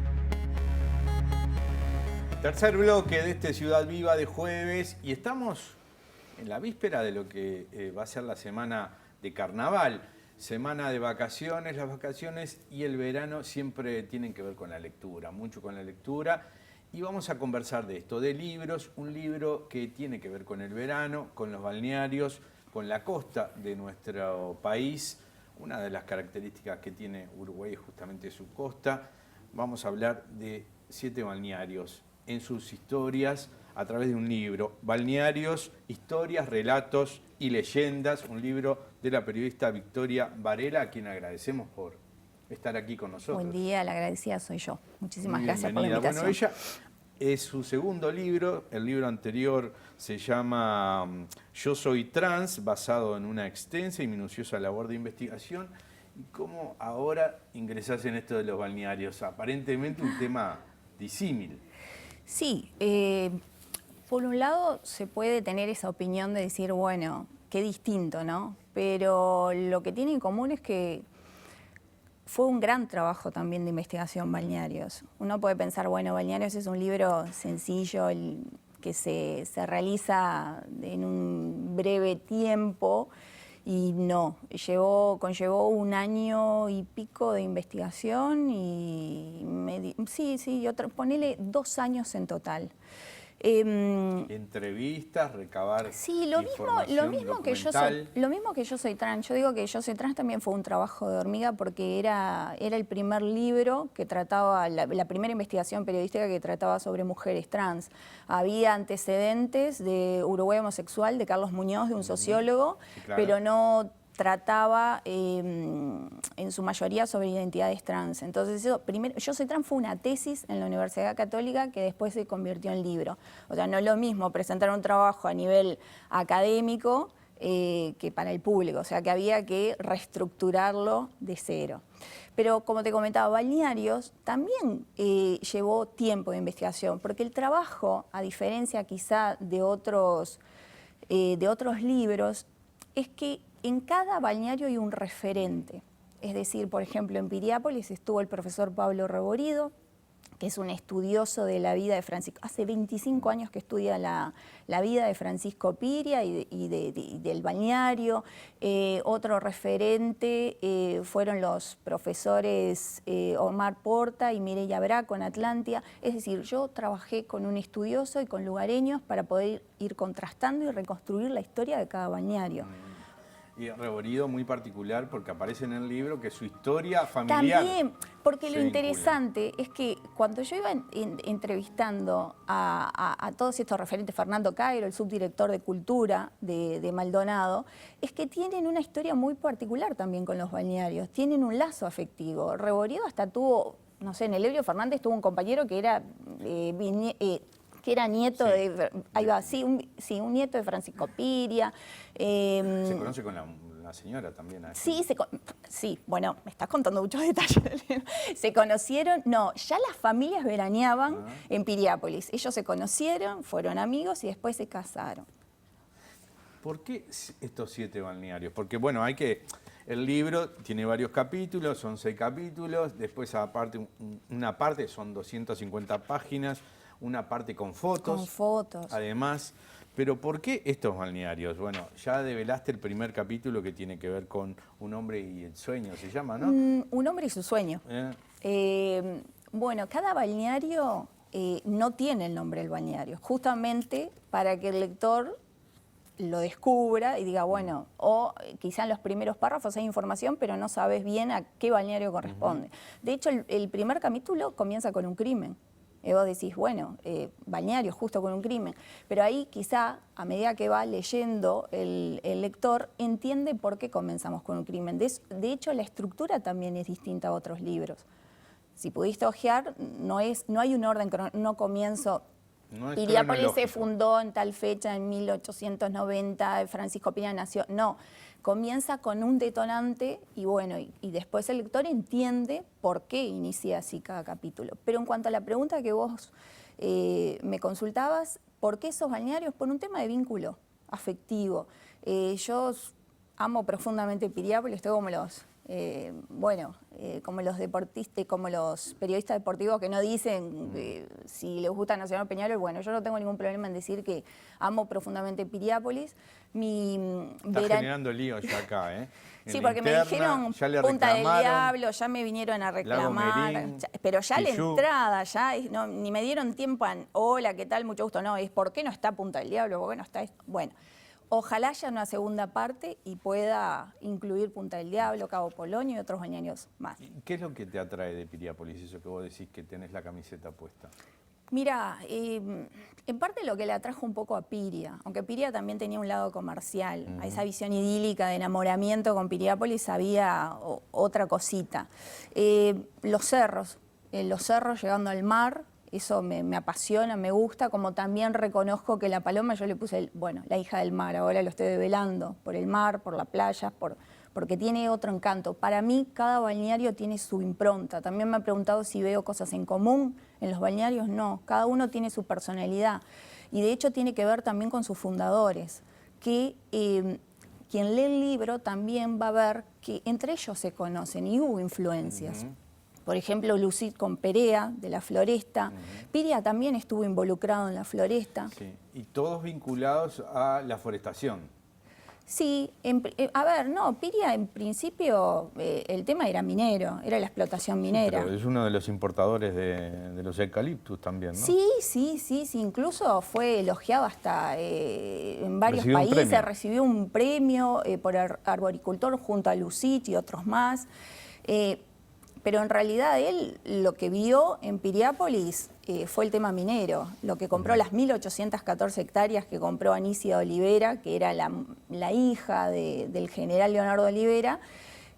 Tercer bloque de este Ciudad Viva de jueves y estamos en la víspera de lo que va a ser la semana de carnaval. Semana de vacaciones, las vacaciones y el verano siempre tienen que ver con la lectura, mucho con la lectura. Y vamos a conversar de esto, de libros, un libro que tiene que ver con el verano, con los balnearios, con la costa de nuestro país. Una de las características que tiene Uruguay es justamente su costa. Vamos a hablar de 7 balnearios en sus historias a través de un libro. Balnearios, historias, relatos y leyendas. Un libro de la periodista Victoria Varela, a quien agradecemos por estar aquí con nosotros. Buen día, la agradecida soy yo. Muchísimas gracias por la Bienvenida. invitación. Bueno, ella es su segundo libro. El libro anterior se llama Yo soy trans, basado en una extensa y minuciosa labor de investigación. ¿Y cómo ahora ingresás en esto de los balnearios? Aparentemente un tema disímil. Sí, por un lado se puede tener esa opinión de decir, bueno, qué distinto, ¿no? Pero lo que tiene en común es que fue un gran trabajo también de investigación Balnearios. Uno puede pensar, bueno, Balnearios es un libro sencillo que se realiza en un breve tiempo y no, conllevó 1 año y pico de investigación y ponele 2 años en total. Entrevistas, recabar Sí, lo mismo que yo soy trans. Yo digo que Yo soy trans también fue un trabajo de hormiga porque era el primer libro que trataba, la primera investigación periodística que trataba sobre mujeres trans. Había antecedentes de Uruguay homosexual, de Carlos Muñoz, de un sociólogo, sí, claro. pero no trataba en su mayoría sobre identidades trans. Entonces, eso, primero, Yo Soy Trans fue una tesis en la Universidad Católica que después se convirtió en libro. O sea, no es lo mismo presentar un trabajo a nivel académico que para el público, o sea, que había que reestructurarlo de cero. Pero como te comentaba, Balnearios también llevó tiempo de investigación, porque el trabajo, a diferencia quizá de otros libros, es que en cada balneario hay un referente. Es decir, por ejemplo, en Piriápolis estuvo el profesor Pablo Reborido, que es un estudioso de la vida de Francisco. Hace 25 años que estudia la vida de Francisco Piria y del balneario. Otro referente fueron los profesores Omar Porta y Mireya Braco en Atlántida. Es decir, yo trabajé con un estudioso y con lugareños para poder ir contrastando y reconstruir la historia de cada balneario. Y Reborido muy particular porque aparece en el libro que su historia familiar... También, porque lo vincula. interesante es que cuando yo iba entrevistando a todos estos referentes, Fernando Cairo, el subdirector de Cultura de Maldonado, es que tienen una historia muy particular también con los balnearios, tienen un lazo afectivo. Reborido hasta tuvo, no sé, en el Elbio Fernández tuvo un compañero que era... que era nieto de... Ahí va, un nieto de Francisco Piria. Se conoce con la señora también. Sí, bueno, me estás contando muchos detalles. Se conocieron, ya las familias veraneaban en Piriápolis. Ellos se conocieron, fueron amigos y después se casaron. ¿Por qué estos 7 balnearios? Porque bueno, el libro tiene varios capítulos, son 6 capítulos, después aparte, una parte son 250 páginas, una parte con fotos. Con fotos. Además, pero ¿por qué estos balnearios? Bueno, ya develaste el primer capítulo que tiene que ver con un hombre y el sueño, se llama, ¿no? Un hombre y su sueño. Bueno, cada balneario no tiene el nombre del balneario, justamente para que el lector lo descubra y diga, bueno, o quizá en los primeros párrafos hay información, pero no sabes bien a qué balneario corresponde. De hecho, el primer capítulo comienza con un crimen. Y vos decís, bueno, balneario justo con un crimen. Pero ahí quizá, a medida que va leyendo el lector, entiende por qué comenzamos con un crimen. De hecho, la estructura también es distinta a otros libros. Si pudiste ojear, no hay un orden, no comienzo... Piriápolis se fundó en tal fecha, en 1890, Francisco Piria nació... No, comienza con un detonante y bueno, y después el lector entiende por qué inicia así cada capítulo. Pero en cuanto a la pregunta que vos me consultabas, ¿por qué esos balnearios? Por un tema de vínculo afectivo. Yo amo profundamente Piriápolis, estoy como como los deportistas, como los periodistas deportivos que no dicen si les gusta Nacional o Peñarol. Bueno, yo no tengo ningún problema en decir que amo profundamente Piriápolis. Está generando lío ya acá, ¿eh? Sí, porque me dijeron Punta del Diablo, ya me vinieron a reclamar, pero ya la entrada, ni me dieron tiempo a, hola, ¿qué tal? Mucho gusto. No, es ¿por qué no está Punta del Diablo? ¿Por qué no está esto? Bueno. Ojalá haya una segunda parte y pueda incluir Punta del Diablo, Cabo Polonio y otros balnearios más. ¿Qué es lo que te atrae de Piriápolis, eso que vos decís que tenés la camiseta puesta? Mira, en parte lo que le atrajo un poco a Piria, aunque Piria también tenía un lado comercial, a esa visión idílica de enamoramiento con Piriápolis había otra cosita. Los cerros llegando al mar, eso me apasiona, me gusta, como también reconozco que la paloma, yo le puse, la hija del mar, ahora lo estoy develando, por el mar, por la playa, porque tiene otro encanto. Para mí, cada balneario tiene su impronta. También me han preguntado si veo cosas en común en los balnearios. No, cada uno tiene su personalidad. Y de hecho tiene que ver también con sus fundadores, que quien lee el libro también va a ver que entre ellos se conocen y hubo influencias. Por ejemplo, Lucid con Perea, de la Floresta. Piria también estuvo involucrado en la Floresta. Sí. Y todos vinculados a la forestación. Sí, Piria en principio el tema era minero, era la explotación minera. Pero es uno de los importadores de los eucaliptus también, ¿no? Sí, incluso fue elogiado hasta en varios países, recibió un premio por arboricultor junto a Lucid y otros más. pero en realidad él lo que vio en Piriápolis fue el tema minero. Lo que compró, las 1.814 hectáreas que compró Anicia Olivera, que era la hija del general Leonardo Olivera,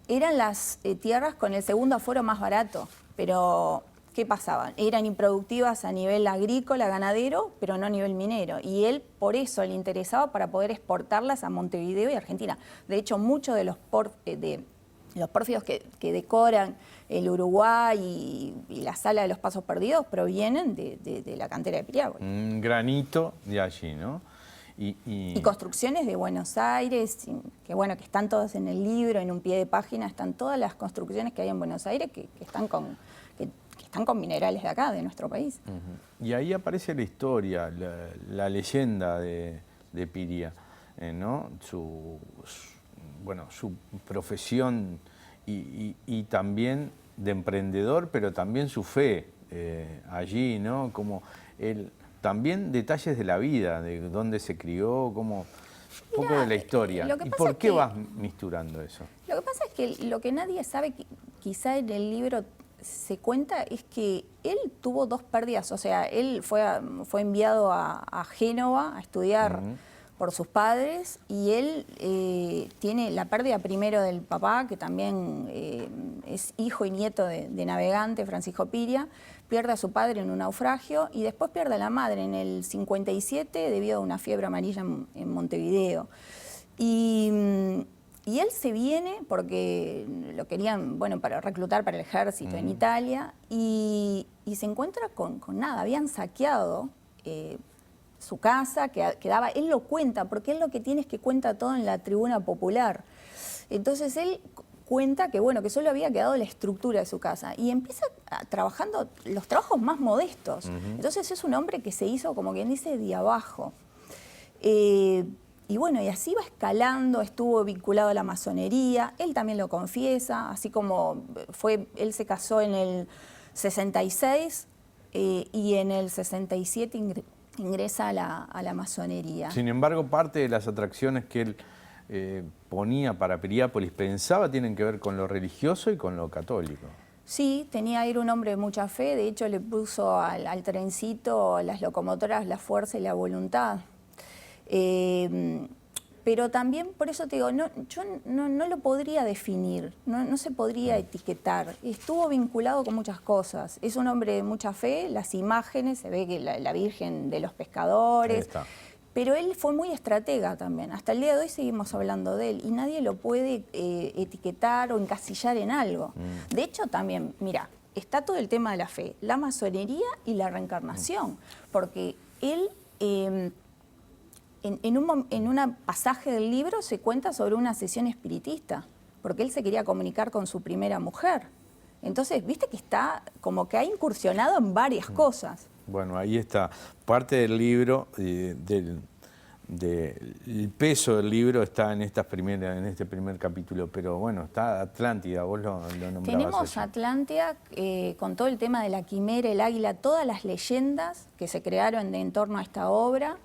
eran las tierras con el segundo aforo más barato. Pero, ¿qué pasaba? Eran improductivas a nivel agrícola, ganadero, pero no a nivel minero. Y él por eso le interesaba para poder exportarlas a Montevideo y Argentina. De hecho, muchos de los pórfidos que decoran el Uruguay y la Sala de los Pasos Perdidos provienen de la cantera de Piriápolis. Un granito de allí, ¿no? Y construcciones de Buenos Aires, que bueno, que están todas en el libro, en un pie de página, están todas las construcciones que hay en Buenos Aires que están con minerales de acá, de nuestro país. Y ahí aparece la historia, la leyenda de Piria, ¿no? Su profesión y también de emprendedor, pero también su fe allí, ¿no? Como también detalles de la vida, de dónde se crió, como un poco de la historia. ¿Y por qué vas misturando eso? Lo que pasa es que lo que nadie sabe, quizá en el libro se cuenta, es que él tuvo 2 pérdidas. O sea, él fue enviado a Génova a estudiar por sus padres, y él tiene la pérdida primero del papá, que también es hijo y nieto de navegante, Francisco Piria. Pierde a su padre en un naufragio y después pierde a la madre en el 57 debido a una fiebre amarilla en Montevideo. Y él se viene porque lo querían, bueno, para reclutar para el ejército en Italia, y se encuentra con nada. Habían saqueado su casa, quedaba, él lo cuenta, porque él lo que tiene es que cuenta todo en la tribuna popular. Entonces él cuenta que, bueno, que solo había quedado la estructura de su casa, y empieza trabajando los trabajos más modestos. Entonces es un hombre que se hizo, como quien dice, de abajo. Y bueno, y así va escalando, estuvo vinculado a la masonería, él también lo confiesa, así como él se casó en el 66 y en el 67 ingresa a la masonería. Sin embargo, parte de las atracciones que él ponía para Piriápolis, pensaba, tienen que ver con lo religioso y con lo católico. Sí, era un hombre de mucha fe. De hecho, le puso al trencito, las locomotoras, la fuerza y la voluntad. Pero también, por eso te digo, yo no lo podría definir, no se podría etiquetar. Estuvo vinculado con muchas cosas. Es un hombre de mucha fe, las imágenes, se ve que la Virgen de los Pescadores. Pero él fue muy estratega también. Hasta el día de hoy seguimos hablando de él y nadie lo puede etiquetar o encasillar en algo. De hecho, también, mira, está todo el tema de la fe, la masonería y la reencarnación. Porque él, en un pasaje del libro se cuenta sobre una sesión espiritista, porque él se quería comunicar con su primera mujer. Entonces, viste que está como que ha incursionado en varias cosas. Bueno, ahí está. Parte del libro, el peso del libro está en este primer capítulo, pero bueno, está Atlántida, vos lo nombrabas. Tenemos allí. Atlántida con todo el tema de la quimera, el águila, todas las leyendas que se crearon en torno a esta obra,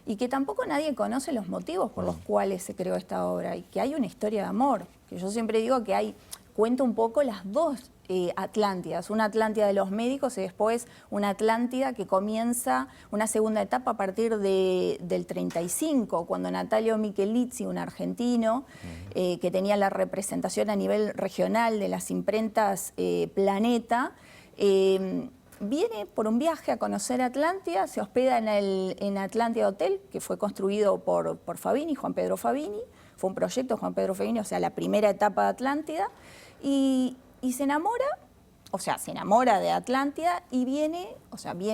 y que tampoco nadie conoce los motivos por los cuales se creó esta obra, y que hay una historia de amor, que yo siempre digo que cuento un poco las dos Atlántidas, una Atlántida de los médicos y después una Atlántida que comienza una segunda etapa a partir del 35, cuando Natalio Michelizzi, un argentino que tenía la representación a nivel regional de las imprentas Planeta, viene por un viaje a conocer Atlántida, se hospeda en Atlántida Hotel, que fue construido por Fabini, Juan Pedro Fabini, fue un proyecto de Juan Pedro Fabini, o sea, la primera etapa de Atlántida, y se enamora de Atlántida y viene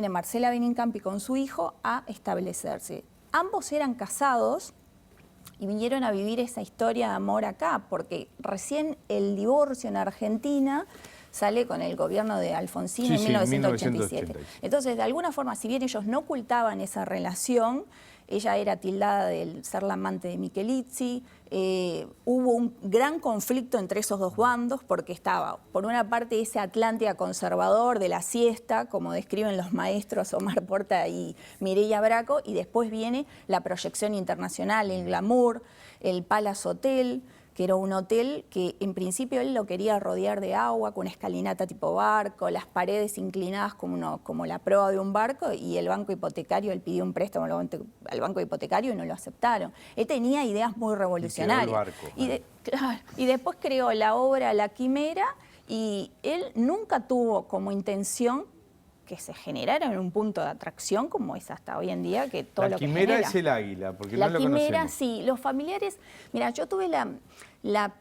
Marcela Benincampi con su hijo a establecerse. Ambos eran casados y vinieron a vivir esa historia de amor acá, porque recién el divorcio en Argentina sale con el gobierno de Alfonsín en 1987. Entonces, de alguna forma, si bien ellos no ocultaban esa relación, ella era tildada de ser la amante de Michelizzi. Hubo un gran conflicto entre esos dos bandos porque estaba, por una parte, ese Atlántida conservador de la siesta, como describen los maestros Omar Porta y Mireia Braco, y después viene la proyección internacional, el glamour, el Palace Hotel, que era un hotel que en principio él lo quería rodear de agua, con una escalinata tipo barco, las paredes inclinadas como la proa de un barco, y el banco hipotecario, él pidió un préstamo al banco hipotecario y no lo aceptaron. Él tenía ideas muy revolucionarias. Claro, y después creó la obra La Quimera, y él nunca tuvo como intención que se generara en un punto de atracción como es hasta hoy en día, que todo lo que genera. La Quimera es el águila, porque la no lo Quimera, conocemos. sí. Los familiares... Mira, yo tuve la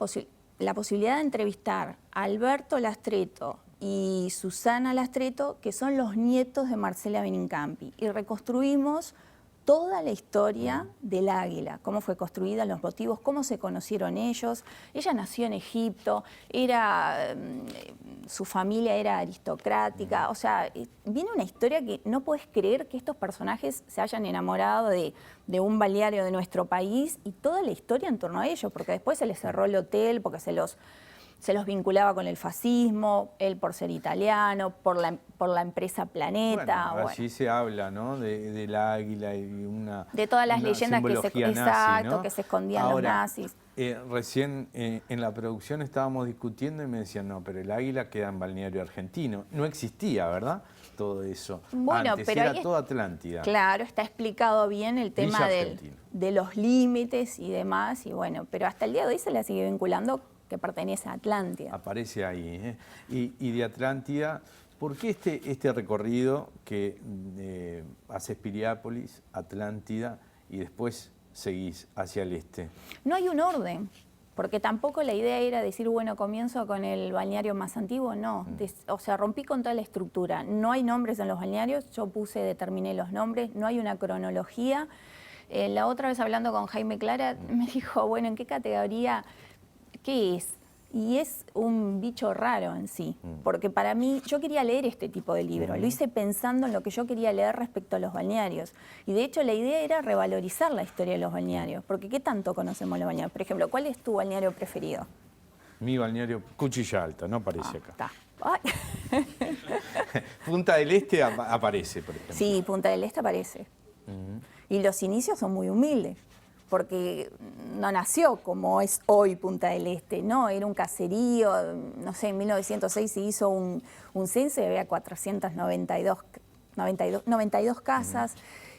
posibilidad de entrevistar a Alberto Lastreto y Susana Lastreto, que son los nietos de Marcela Benincampi, y reconstruimos toda la historia del águila, cómo fue construida, los motivos, cómo se conocieron ellos. Ella nació en Egipto, su familia era aristocrática, o sea, viene una historia que no puedes creer que estos personajes se hayan enamorado de un balneario de nuestro país, y toda la historia en torno a ellos, porque después se les cerró el hotel, porque se los vinculaba con el fascismo, él por ser italiano, por la empresa Planeta. Bueno, allí se habla, ¿no?, del águila y de todas las leyendas nazi, ¿no? que se escondían los nazis. Recién en la producción estábamos discutiendo y me decían, no, pero el águila queda en balneario argentino. No existía, ¿verdad?, todo eso. Bueno, antes pero era toda Atlántida. Claro, está explicado bien el tema de los límites y demás, y bueno, pero hasta el día de hoy se la sigue vinculando que pertenece a Atlántida. Aparece ahí, ¿eh? Y de Atlántida, ¿por qué este recorrido que haces Piriápolis, Atlántida y después seguís hacia el este? No hay un orden, porque tampoco la idea era decir, bueno, comienzo con el balneario más antiguo, no. O sea, rompí con toda la estructura. No hay nombres en los balnearios, yo determiné los nombres, no hay una cronología. La otra vez hablando con Jaime Clara, me dijo, bueno, ¿en qué categoría? ¿Qué es? Y es un bicho raro en sí, porque para mí, yo quería leer este tipo de libro, lo hice pensando en lo que yo quería leer respecto a los balnearios, y de hecho la idea era revalorizar la historia de los balnearios, porque ¿qué tanto conocemos los balnearios? Por ejemplo, ¿cuál es tu balneario preferido? Mi balneario, Cuchilla Alta, no aparece acá. Ay. Punta del Este aparece, por ejemplo. Sí, Punta del Este aparece. Y los inicios son muy humildes, porque no nació como es hoy Punta del Este, no, era un caserío, no sé, en 1906 se hizo un censo y había 492 casas,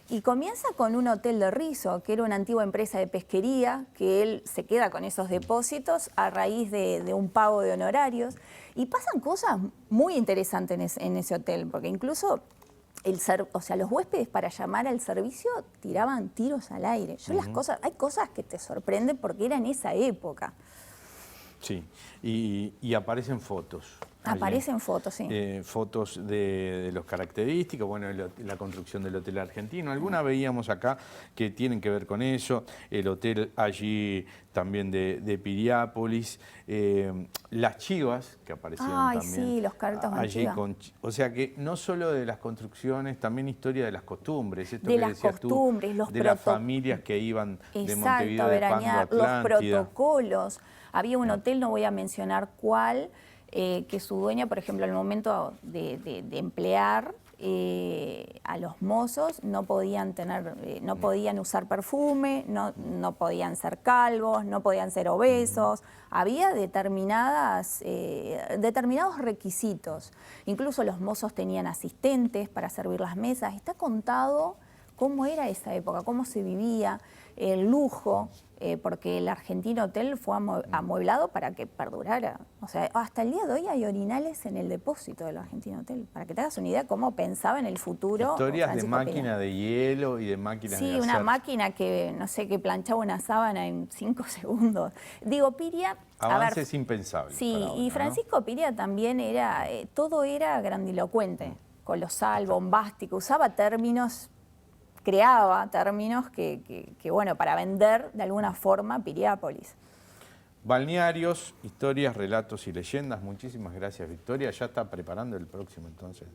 y comienza con un hotel de Rizo, que era una antigua empresa de pesquería, que él se queda con esos depósitos a raíz de un pago de honorarios, y pasan cosas muy interesantes en ese hotel, porque incluso los huéspedes para llamar al servicio tiraban tiros al aire. Hay cosas que te sorprenden porque era en esa época. Sí, y aparecen fotos. Aparecen fotos, sí. Fotos de las características, bueno, la construcción del hotel argentino. Algunas veíamos acá que tienen que ver con eso. El hotel allí también de Piriápolis. Las chivas que aparecieron también. Sí, los carritos allí antiguos. O sea que no solo de las construcciones, también historia de las costumbres. Esto de que las decías costumbres, tú, de las familias que iban de Montevideo a de veranear, Pando a Atlántida. los protocolos. Había un hotel, no voy a mencionar cuál, que su dueña, por ejemplo, al momento de emplear a los mozos, no podían usar perfume, no podían ser calvos, no podían ser obesos. Había determinados requisitos. Incluso los mozos tenían asistentes para servir las mesas. Está contado cómo era esa época, cómo se vivía, el lujo, porque el Argentino Hotel fue amueblado para que perdurara. O sea, hasta el día de hoy hay orinales en el depósito del Argentino Hotel, para que te hagas una idea cómo pensaba en el futuro. Historias de máquina de hielo y de máquinas de hacer. Sí, una máquina que, no sé, que planchaba una sábana en 5 segundos. Digo, Piria... Avances impensables. Sí, y Francisco Piria también era... todo era grandilocuente, colosal, bombástico, usaba términos... creaba términos que, bueno, para vender de alguna forma Piriápolis. Balnearios, historias, relatos y leyendas. Muchísimas gracias, Victoria. Ya está preparando el próximo, entonces.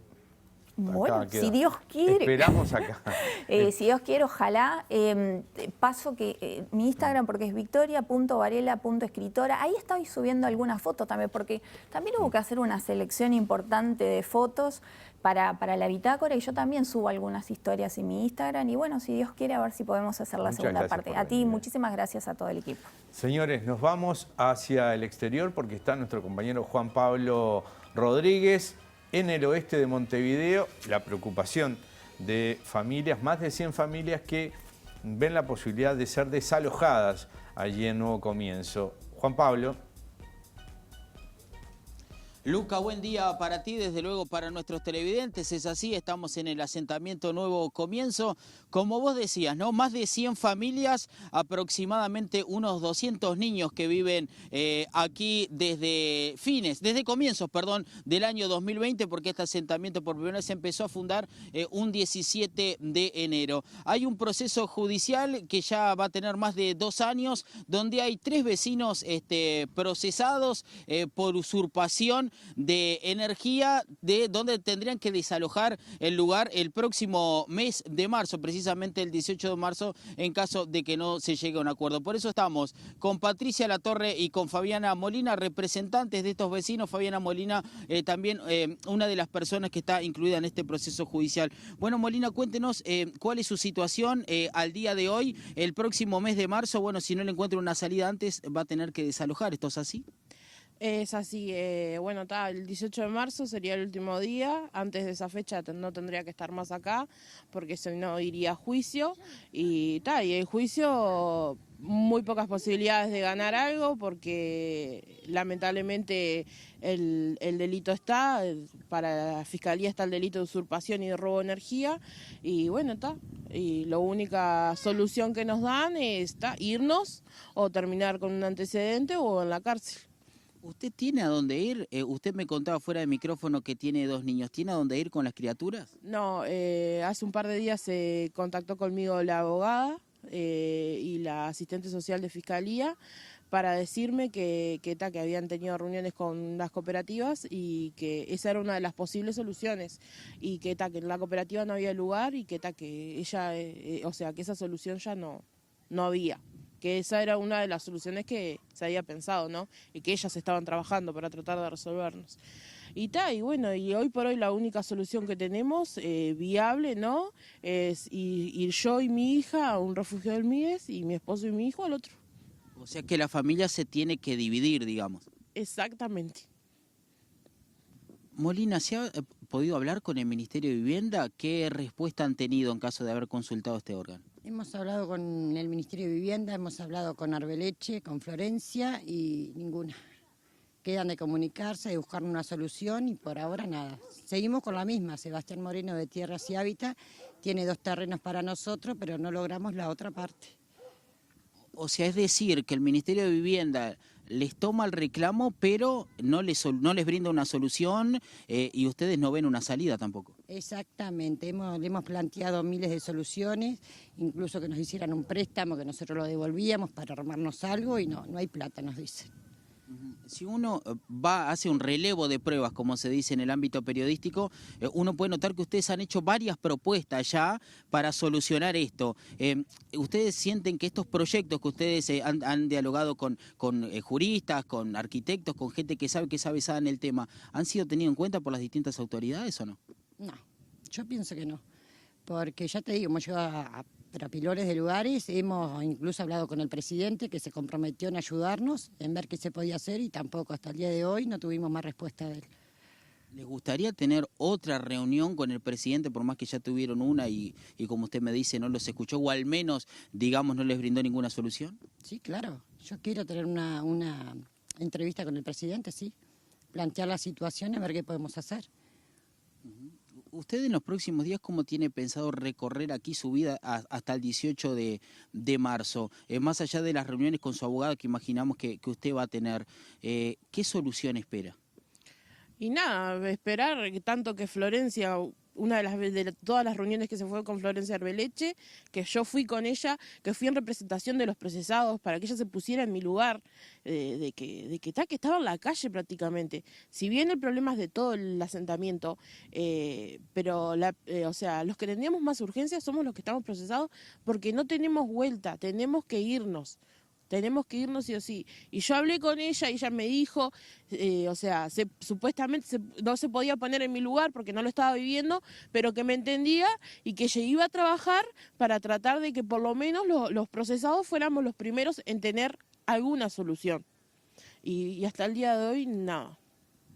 Bueno, si Dios quiere. Esperamos acá. Si Dios quiere, ojalá. Paso que mi Instagram, porque es victoria.varela.escritora. Ahí estoy subiendo algunas fotos también, porque también hubo que hacer una selección importante de fotos para la bitácora, y yo también subo algunas historias en mi Instagram. Y bueno, si Dios quiere, a ver si podemos hacer la segunda parte. A ti, muchísimas gracias a todo el equipo. Señores, nos vamos hacia el exterior porque está nuestro compañero Juan Pablo Rodríguez en el oeste de Montevideo. La preocupación de familias, más de 100 familias que ven la posibilidad de ser desalojadas allí en Nuevo Comienzo. Juan Pablo. Luca, buen día para ti, desde luego para nuestros televidentes. Es así, estamos en el asentamiento Nuevo Comienzo. Como vos decías, ¿no? Más de 100 familias, aproximadamente unos 200 niños que viven aquí desde comienzos, del año 2020, porque este asentamiento por primera vez se empezó a fundar un 17 de enero. Hay un proceso judicial que ya va a tener más de 2 años, donde hay 3 vecinos procesados por usurpación de energía, de donde tendrían que desalojar el lugar el próximo mes de marzo, precisamente el 18 de marzo, en caso de que no se llegue a un acuerdo. Por eso estamos con Patricia Latorre y con Fabiana Molina, representantes de estos vecinos. Fabiana Molina, también una de las personas que está incluida en este proceso judicial. Bueno, Molina, cuéntenos cuál es su situación al día de hoy. El próximo mes de marzo, bueno, si no le encuentra una salida antes, va a tener que desalojar. ¿Esto es así? Es así, bueno, el 18 de marzo sería el último día. Antes de esa fecha no tendría que estar más acá, porque si no iría a juicio. Y el juicio, muy pocas posibilidades de ganar algo, porque lamentablemente el delito está, para la Fiscalía está el delito de usurpación y de robo de energía. Y bueno, y la única solución que nos dan es irnos o terminar con un antecedente o en la cárcel. ¿Usted tiene a dónde ir? Usted me contaba fuera de micrófono que tiene 2 niños. ¿Tiene a dónde ir con las criaturas? No, hace un par de días se contactó conmigo la abogada y la asistente social de Fiscalía para decirme que habían tenido reuniones con las cooperativas y que esa era una de las posibles soluciones, y que en la cooperativa no había lugar y que ella, que esa solución ya no había. Que esa era una de las soluciones que se había pensado, ¿no? Y que ellas estaban trabajando para tratar de resolvernos. Y bueno, y hoy por hoy la única solución que tenemos, viable, ¿no? Es ir yo y mi hija a un refugio del MIDES y mi esposo y mi hijo al otro. O sea que la familia se tiene que dividir, digamos. Exactamente. Molina, ¿se ha podido hablar con el Ministerio de Vivienda? ¿Qué respuesta han tenido en caso de haber consultado este órgano? Hemos hablado con el Ministerio de Vivienda, hemos hablado con Arbeleche, con Florencia y ninguna. Quedan de comunicarse, de buscar una solución y por ahora nada. Seguimos con la misma. Sebastián Moreno de Tierras y Hábitat tiene 2 terrenos para nosotros, pero no logramos la otra parte. O sea, es decir, que el Ministerio de Vivienda les toma el reclamo, pero no les brinda una solución y ustedes no ven una salida tampoco. Exactamente, le hemos planteado miles de soluciones, incluso que nos hicieran un préstamo, que nosotros lo devolvíamos para armarnos algo y no hay plata, nos dicen. Si uno hace un relevo de pruebas, como se dice en el ámbito periodístico, uno puede notar que ustedes han hecho varias propuestas ya para solucionar esto. ¿Ustedes sienten que estos proyectos que ustedes han dialogado con juristas, con arquitectos, con gente que sabe sabe en el tema, han sido tenidos en cuenta por las distintas autoridades o no? No, yo pienso que no, porque ya te digo, hemos llegado a pilones de lugares, hemos incluso hablado con el presidente que se comprometió en ayudarnos, en ver qué se podía hacer y tampoco hasta el día de hoy no tuvimos más respuesta de él. ¿Les gustaría tener otra reunión con el presidente, por más que ya tuvieron una y como usted me dice no los escuchó o al menos, digamos, no les brindó ninguna solución? Sí, claro, yo quiero tener una entrevista con el presidente, sí, plantear la situación y ver qué podemos hacer. ¿Usted en los próximos días cómo tiene pensado recorrer aquí su vida hasta el 18 de marzo? Más allá de las reuniones con su abogado que imaginamos que usted va a tener, ¿qué solución espera? Y nada, esperar tanto que Florencia, una de todas las reuniones que se fue con Florencia Arbeleche, que yo fui con ella, que fui en representación de los procesados para que ella se pusiera en mi lugar, de que estaba en la calle prácticamente. Si bien el problema es de todo el asentamiento, pero los que tendríamos más urgencia somos los que estamos procesados porque no tenemos vuelta, tenemos que irnos. Tenemos que irnos sí o sí. Y yo hablé con ella y ella me dijo, supuestamente no se podía poner en mi lugar porque no lo estaba viviendo, pero que me entendía y que ella iba a trabajar para tratar de que por lo menos los procesados fuéramos los primeros en tener alguna solución. Y hasta el día de hoy, nada.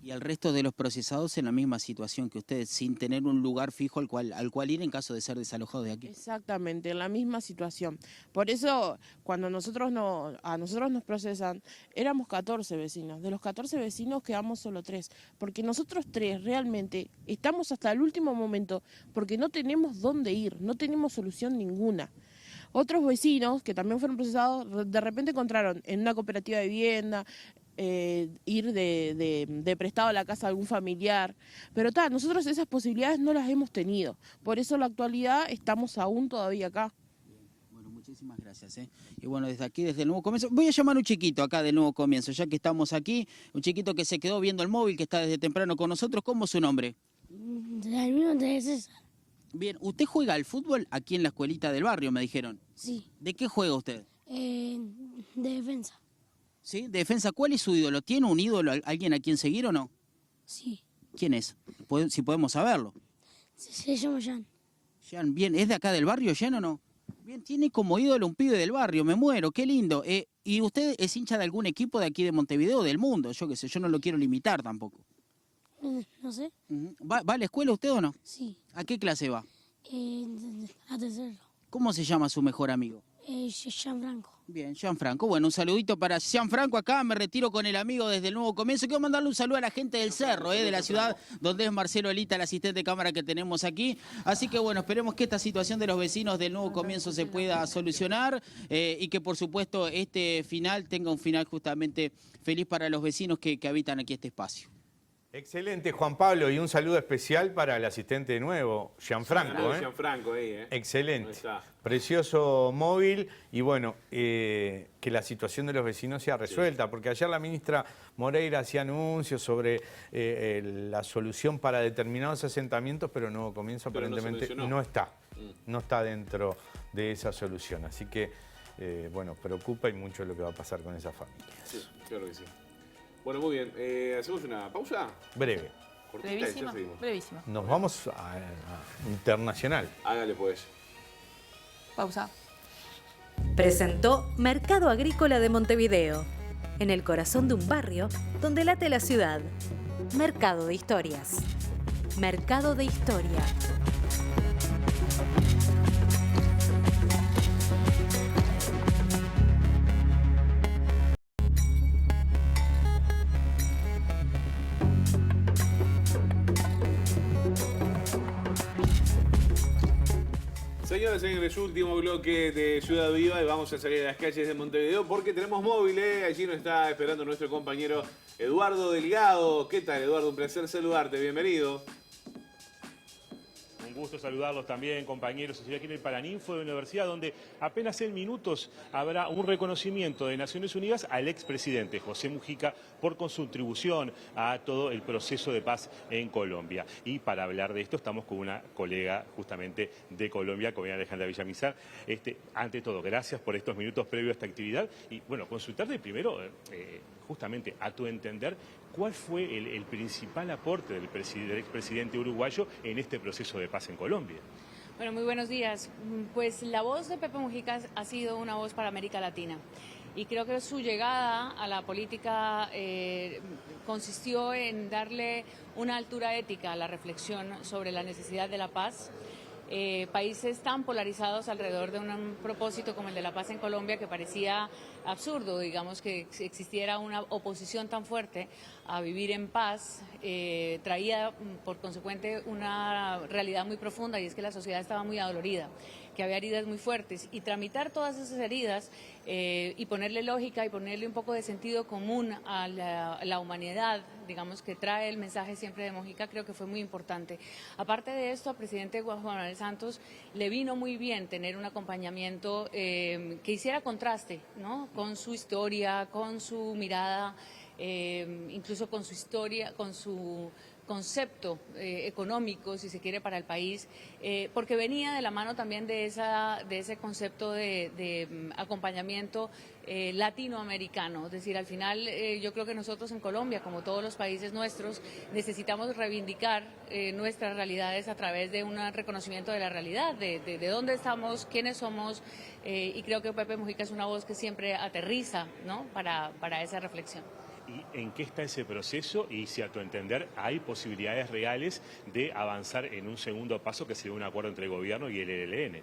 Y el resto de los procesados en la misma situación que ustedes, sin tener un lugar fijo al cual ir en caso de ser desalojados de aquí. Exactamente, en la misma situación. Por eso, cuando a nosotros nos procesan, éramos 14 vecinos. De los 14 vecinos quedamos solo 3, porque nosotros 3 realmente estamos hasta el último momento, porque no tenemos dónde ir, no tenemos solución ninguna. Otros vecinos que también fueron procesados, de repente encontraron en una cooperativa de vivienda, ir de prestado a la casa de algún familiar, pero nosotros esas posibilidades no las hemos tenido, por eso en la actualidad estamos aún todavía acá. Bueno, muchísimas gracias. Y bueno, desde aquí, desde el Nuevo Comienzo, voy a llamar a un chiquito acá del Nuevo Comienzo, ya que estamos aquí, un chiquito que se quedó viendo el móvil, que está desde temprano con nosotros. ¿Cómo es su nombre? De César. Bien, ¿usted juega al fútbol aquí en la escuelita del barrio, me dijeron? Sí. ¿De qué juega usted? De defensa. ¿Sí? ¿De defensa? ¿Cuál es su ídolo? ¿Tiene un ídolo, alguien a quien seguir o no? Sí. ¿Quién es? Si podemos saberlo. Se llama Jan. Jan, bien, ¿es de acá del barrio, Jan, o no? Bien, tiene como ídolo un pibe del barrio, me muero, qué lindo. ¿Y usted es hincha de algún equipo de aquí de Montevideo o del mundo? Yo qué sé, yo no lo quiero limitar tampoco. No sé. ¿Va a la escuela usted o no? Sí. ¿A qué clase va? A tercero. ¿Cómo se llama su mejor amigo? Gianfranco. Bien, Gianfranco. Bueno, un saludito para Gianfranco acá. Me retiro con el amigo desde el Nuevo Comienzo. Quiero mandarle un saludo a la gente del Cerro, de la ciudad, donde es Marcelo Elita, el asistente de cámara que tenemos aquí. Así que bueno, esperemos que esta situación de los vecinos del Nuevo Comienzo se pueda solucionar y que por supuesto este final tenga un final justamente feliz para los vecinos que habitan aquí este espacio. Excelente, Juan Pablo, y un saludo especial para el asistente de nuevo, Gianfranco. Gianfranco ahí, Excelente, ahí está. Precioso móvil y bueno, que la situación de los vecinos sea resuelta, porque ayer la ministra Moreira hacía anuncios sobre la solución para determinados asentamientos, pero Nuevo Comienzo aparentemente no está dentro de esa solución. Así que, bueno, preocupa y mucho lo que va a pasar con esa familia. Sí, claro que sí. Bueno, muy bien. ¿Hacemos una pausa? Breve. Cortita y ya seguimos. Brevísima. Nos vamos a internacional. Hágale pues. Pausa. Presentó Mercado Agrícola de Montevideo, en el corazón de un barrio donde late la ciudad. Mercado de Historias. Mercado de Historia. Señoras y señores, último bloque de Ciudad Viva y vamos a salir a las calles de Montevideo porque tenemos móvil, Allí nos está esperando nuestro compañero Eduardo Delgado. ¿Qué tal, Eduardo? Un placer saludarte. Bienvenido. Un gusto saludarlos también, compañeros. Estoy aquí en el Paraninfo de la Universidad, donde apenas en minutos habrá un reconocimiento de Naciones Unidas al expresidente José Mujica por su contribución a todo el proceso de paz en Colombia. Y para hablar de esto estamos con una colega justamente de Colombia, con Alejandra Villamizar. Ante todo, gracias por estos minutos previos a esta actividad. Y bueno, consultarte primero, justamente a tu entender, ¿cuál fue el principal aporte del expresidente uruguayo en este proceso de paz en Colombia? Bueno, muy buenos días. Pues la voz de Pepe Mujica ha sido una voz para América Latina. Y creo que su llegada a la política consistió en darle una altura ética a la reflexión sobre la necesidad de la paz. Países tan polarizados alrededor de un propósito como el de la paz en Colombia, que parecía absurdo, digamos, que existiera una oposición tan fuerte a vivir en paz, traía por consecuente una realidad muy profunda, y es que la sociedad estaba muy adolorida, que había heridas muy fuertes, y tramitar todas esas heridas y ponerle lógica y ponerle un poco de sentido común a la humanidad, digamos, que trae el mensaje siempre de Mujica, creo que fue muy importante. Aparte de esto, al presidente Juan Manuel Santos le vino muy bien tener un acompañamiento que hiciera contraste, ¿no?, con su historia, con su mirada, incluso con su historia, con su concepto económico, si se quiere, para el país, porque venía de la mano también de ese concepto de acompañamiento latinoamericano. Es decir, al final yo creo que nosotros en Colombia, como todos los países nuestros, necesitamos reivindicar nuestras realidades a través de un reconocimiento de la realidad, de dónde estamos, quiénes somos, y creo que Pepe Mujica es una voz que siempre aterriza, ¿no?, para esa reflexión. ¿Y en qué está ese proceso? Y si a tu entender hay posibilidades reales de avanzar en un segundo paso, que sería un acuerdo entre el gobierno y el ELN.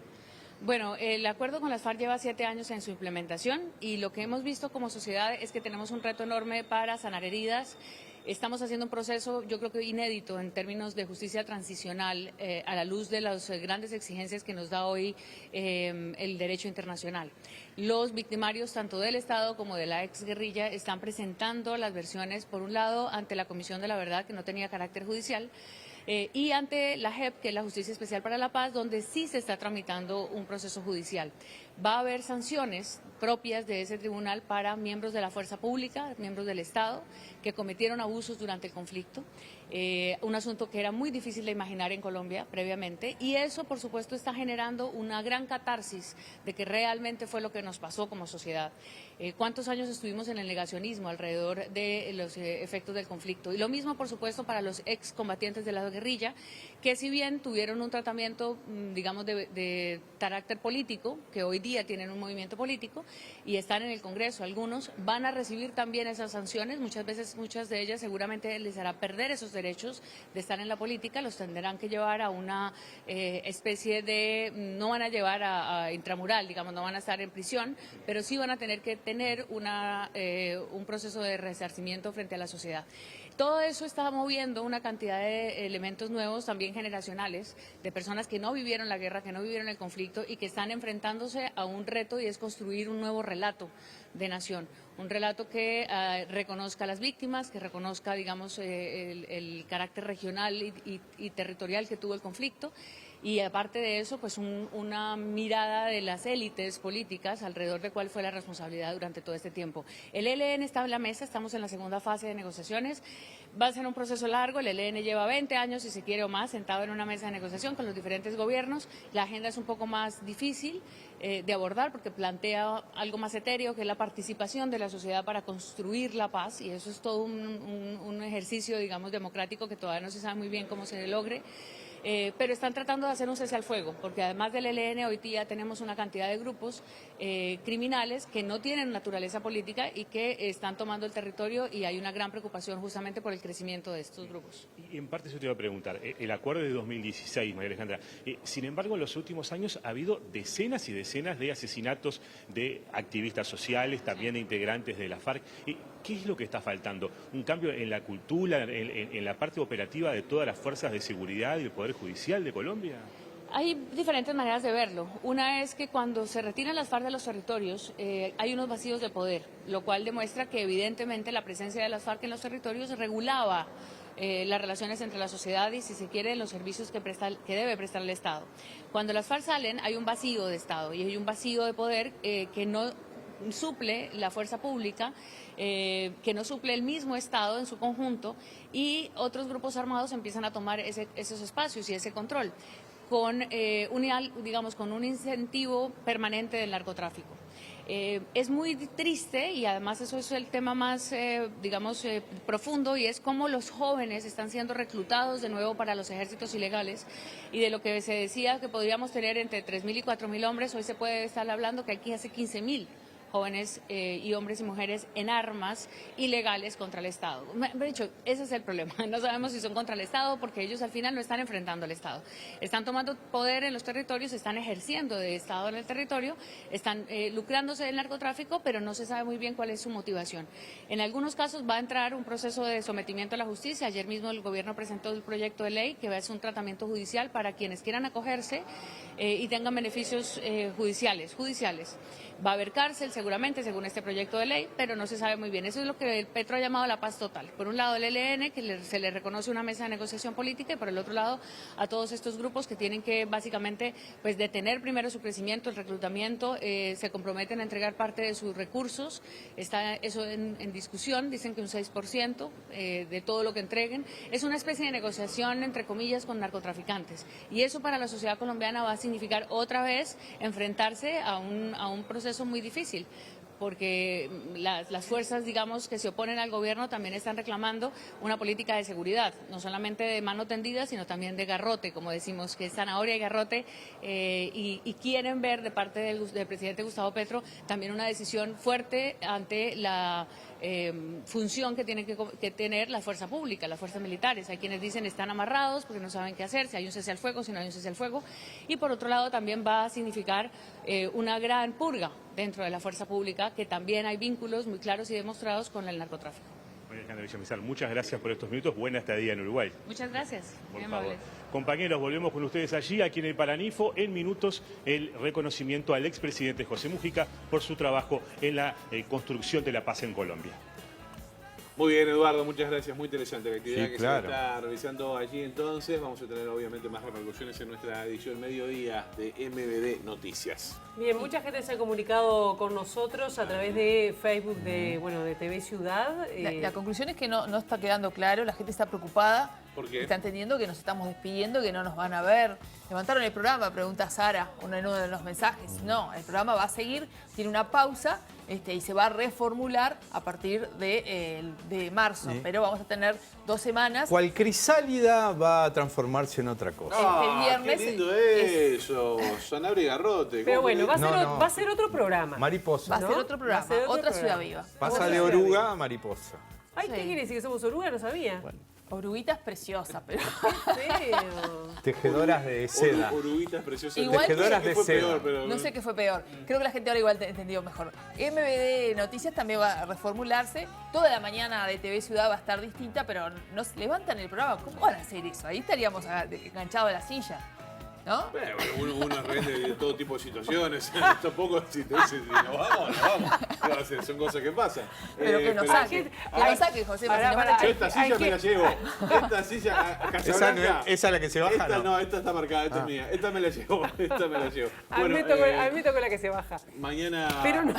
Bueno, el acuerdo con las FARC lleva 7 años en su implementación y lo que hemos visto como sociedad es que tenemos un reto enorme para sanar heridas. Estamos haciendo un proceso, yo creo que inédito en términos de justicia transicional a la luz de las grandes exigencias que nos da hoy el derecho internacional. Los victimarios, tanto del Estado como de la exguerrilla, están presentando las versiones, por un lado, ante la Comisión de la Verdad, que no tenía carácter judicial, y ante la JEP, que es la Justicia Especial para la Paz, donde sí se está tramitando un proceso judicial. Va a haber sanciones propias de ese tribunal para miembros de la fuerza pública, miembros del Estado, que cometieron abusos durante el conflicto, un asunto que era muy difícil de imaginar en Colombia previamente, y eso, por supuesto, está generando una gran catarsis de que realmente fue lo que nos pasó como sociedad. ¿Cuántos años estuvimos en el negacionismo alrededor de los efectos del conflicto? Y lo mismo, por supuesto, para los excombatientes de la guerrilla, que si bien tuvieron un tratamiento, digamos, de carácter político, que hoy día tienen un movimiento político y están en el Congreso, algunos van a recibir también esas sanciones, muchas de ellas seguramente les hará perder esos derechos de estar en la política, los tendrán que llevar a una especie de, no van a llevar a intramural, digamos, no van a estar en prisión, pero sí van a tener que tener un proceso de resarcimiento frente a la sociedad. Todo eso está moviendo una cantidad de elementos nuevos, también generacionales, de personas que no vivieron la guerra, que no vivieron el conflicto y que están enfrentándose a un reto, y es construir un nuevo relato de nación. Un relato que reconozca a las víctimas, que reconozca, digamos, el carácter regional y territorial que tuvo el conflicto. Y aparte de eso, pues una mirada de las élites políticas alrededor de cuál fue la responsabilidad durante todo este tiempo. El ELN está en la mesa, estamos en la segunda fase de negociaciones. Va a ser un proceso largo, el ELN lleva 20 años, si se quiere o más, sentado en una mesa de negociación con los diferentes gobiernos. La agenda es un poco más difícil de abordar porque plantea algo más etéreo, que es la participación de la sociedad para construir la paz, y eso es todo un ejercicio, digamos, democrático que todavía no se sabe muy bien cómo se logre. Pero están tratando de hacer un cese al fuego, porque además del ELN hoy día tenemos una cantidad de grupos criminales que no tienen naturaleza política y que están tomando el territorio, y hay una gran preocupación justamente por el crecimiento de estos grupos. Y en parte yo te iba a preguntar, el acuerdo de 2016, María Alejandra, sin embargo en los últimos años ha habido decenas y decenas de asesinatos de activistas sociales, también de integrantes de la FARC. ¿Qué es lo que está faltando? ¿Un cambio en la cultura, en la parte operativa de todas las fuerzas de seguridad y el Poder Judicial de Colombia? Hay diferentes maneras de verlo. Una es que cuando se retiran las FARC de los territorios hay unos vacíos de poder, lo cual demuestra que evidentemente la presencia de las FARC en los territorios regulaba las relaciones entre la sociedad y, si se quiere, los servicios que debe prestar el Estado. Cuando las FARC salen hay un vacío de Estado y hay un vacío de poder que no suple la fuerza pública, que no suple el mismo Estado en su conjunto, y otros grupos armados empiezan a tomar esos espacios y ese control con un incentivo permanente del narcotráfico. Es muy triste, y además eso es el tema más, profundo, y es cómo los jóvenes están siendo reclutados de nuevo para los ejércitos ilegales, y de lo que se decía que podríamos tener entre 3.000 y 4.000 hombres, hoy se puede estar hablando que aquí hace 15.000 jóvenes y hombres y mujeres en armas ilegales contra el Estado. De hecho, ese es el problema. No sabemos si son contra el Estado porque ellos al final no están enfrentando al Estado. Están tomando poder en los territorios, están ejerciendo de Estado en el territorio, están lucrándose del narcotráfico, pero no se sabe muy bien cuál es su motivación. En algunos casos va a entrar un proceso de sometimiento a la justicia. Ayer mismo el gobierno presentó el proyecto de ley que va a ser un tratamiento judicial para quienes quieran acogerse y tengan beneficios judiciales. Va a haber cárcel, seguramente, según este proyecto de ley, pero no se sabe muy bien. Eso es lo que el Petro ha llamado la paz total. Por un lado el ELN, que se le reconoce una mesa de negociación política, y por el otro lado a todos estos grupos que tienen que básicamente pues detener primero su crecimiento, el reclutamiento, se comprometen a entregar parte de sus recursos. Está eso en discusión, dicen que un 6% de todo lo que entreguen. Es una especie de negociación, entre comillas, con narcotraficantes. Y eso para la sociedad colombiana va a significar otra vez enfrentarse a un proceso muy difícil, porque las fuerzas, digamos, que se oponen al gobierno también están reclamando una política de seguridad, no solamente de mano tendida, sino también de garrote, como decimos, que es zanahoria y garrote, y quieren ver de parte del presidente Gustavo Petro también una decisión fuerte ante la función que tiene que tener la fuerza pública, las fuerzas militares. Hay quienes dicen están amarrados porque no saben qué hacer, si hay un cese al fuego, si no hay un cese al fuego. Y por otro lado también va a significar una gran purga dentro de la fuerza pública, que también hay vínculos muy claros y demostrados con el narcotráfico. Alejandra Villamizar, muchas gracias por estos minutos. Buena estadía en Uruguay. Muchas gracias. Por Muy favor. amables. Compañeros, volvemos con ustedes allí, aquí en el Paraninfo. En minutos, el reconocimiento al expresidente José Mújica por su trabajo en la construcción de la paz en Colombia. Muy bien, Eduardo, muchas gracias. Muy interesante la actividad Sí, que claro. se está realizando allí. Entonces, vamos a tener obviamente más repercusiones en nuestra edición mediodía de MBD Noticias. Bien, mucha gente se ha comunicado con nosotros a través de Facebook de TV Ciudad. La conclusión es que no está quedando claro, la gente está preocupada. ¿Por qué? Está entendiendo que nos estamos despidiendo, que no nos van a ver. Levantaron el programa, pregunta Sara, uno de los mensajes. No, el programa va a seguir, tiene una pausa y se va a reformular a partir de marzo. Sí. Pero vamos a tener 2 semanas. Cual crisálida va a transformarse en otra cosa. viernes ¡Qué lindo eso! Sanabria y garrote. Pero ¿Cómo bueno, que- va a ser otro programa. Mariposa. Va a ser otro programa, Va a ser otro otra programa. ciudad viva. Pasa de oruga a mariposa. Ay, ¿qué quiere decir? ¿Que somos oruga? No sabía. Oruguita es preciosa, pero... Feo. Tejedoras de seda. Oruguitas preciosas. Igual Tejedoras que de fue seda. peor, pero... No sé qué fue peor. Creo que la gente ahora igual te entendió mejor. MBD Noticias también va a reformularse. Toda la mañana de TV Ciudad va a estar distinta, pero nos levantan el programa. ¿Cómo van a hacer eso? Ahí estaríamos enganchados a la silla, ¿no? Bueno, uno es rehén de todo tipo de situaciones. Tampoco si te dicen, nos vamos. ¿Qué va a hacer? Son cosas que pasan. Pero que nos saquen. Que nos saquen, José. Pará, si no van a pará. Yo echar. esta silla me la llevo. Esta silla a Casablanca. Esa es la que se baja, Esta ¿no? no, esta está marcada, esta es mía. Esta me la llevo. A mí me tocó la que se baja. Mañana. Pero no.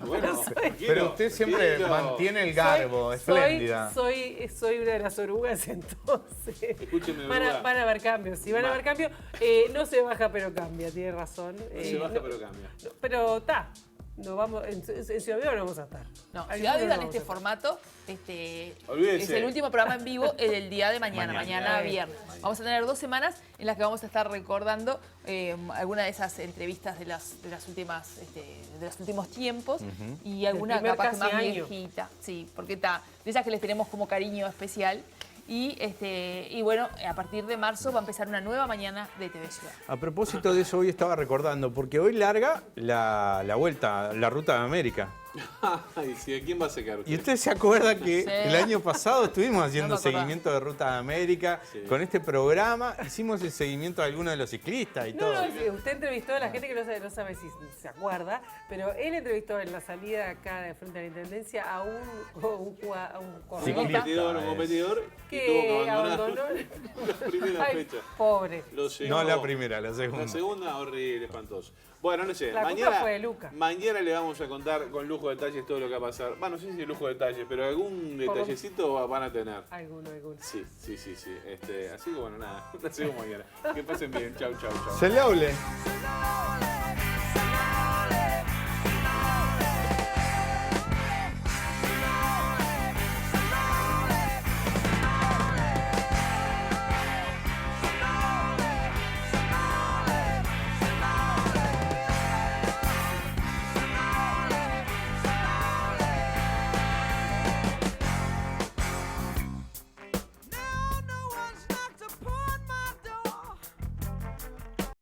Bueno, tranquilo, Pero usted siempre tranquilo. mantiene el garbo, espléndida. Soy una de las orugas, entonces. Escúcheme, Van oruga. a haber cambios. Si van a haber cambios, no se baja, pero cambia, tiene razón. No se baja, pero cambia. Pero está. No vamos, en Ciudad Viva no vamos a estar. No, Algunos Ciudad Viva no en este vamos a estar. formato Olvídese. es el último programa en vivo el día de mañana Mañana. viernes. Vamos a tener 2 semanas en las que vamos a estar recordando alguna de esas entrevistas de los últimos tiempos y alguna primer capaz que casi más año. viejita. Sí, porque está de esas que les tenemos como cariño especial. Y bueno, a partir de marzo va a empezar una nueva mañana de TV Ciudad. A propósito de eso, hoy estaba recordando, porque hoy larga la vuelta, la Ruta de América. Ay, sí, ¿a quién va a sacar usted? Y usted se acuerda que Sí. el año pasado estuvimos haciendo No me acordaba. seguimiento de Ruta de América. Sí. Con este programa hicimos el seguimiento de algunos de los ciclistas y No, todo. sí, usted entrevistó a la gente que no sabe si se acuerda, pero él entrevistó en la salida acá de frente a la Intendencia a un corredor Ciclista. Un competidor y tuvo que que abandonar abandonó la primera Ay, fecha. pobre. Lo llegó. No la primera, la La segunda. segunda, horrible, espantoso. Bueno, no sé, La culpa mañana, fue de Luca. mañana le vamos a contar con lujo de detalles todo lo que va a pasar. Bueno, no sé si lujo de detalles, pero algún detallecito van a tener. Alguno. Sí. Así que bueno, nada, nos vemos mañana. Que pasen bien, chau. Se le hable. Tonight.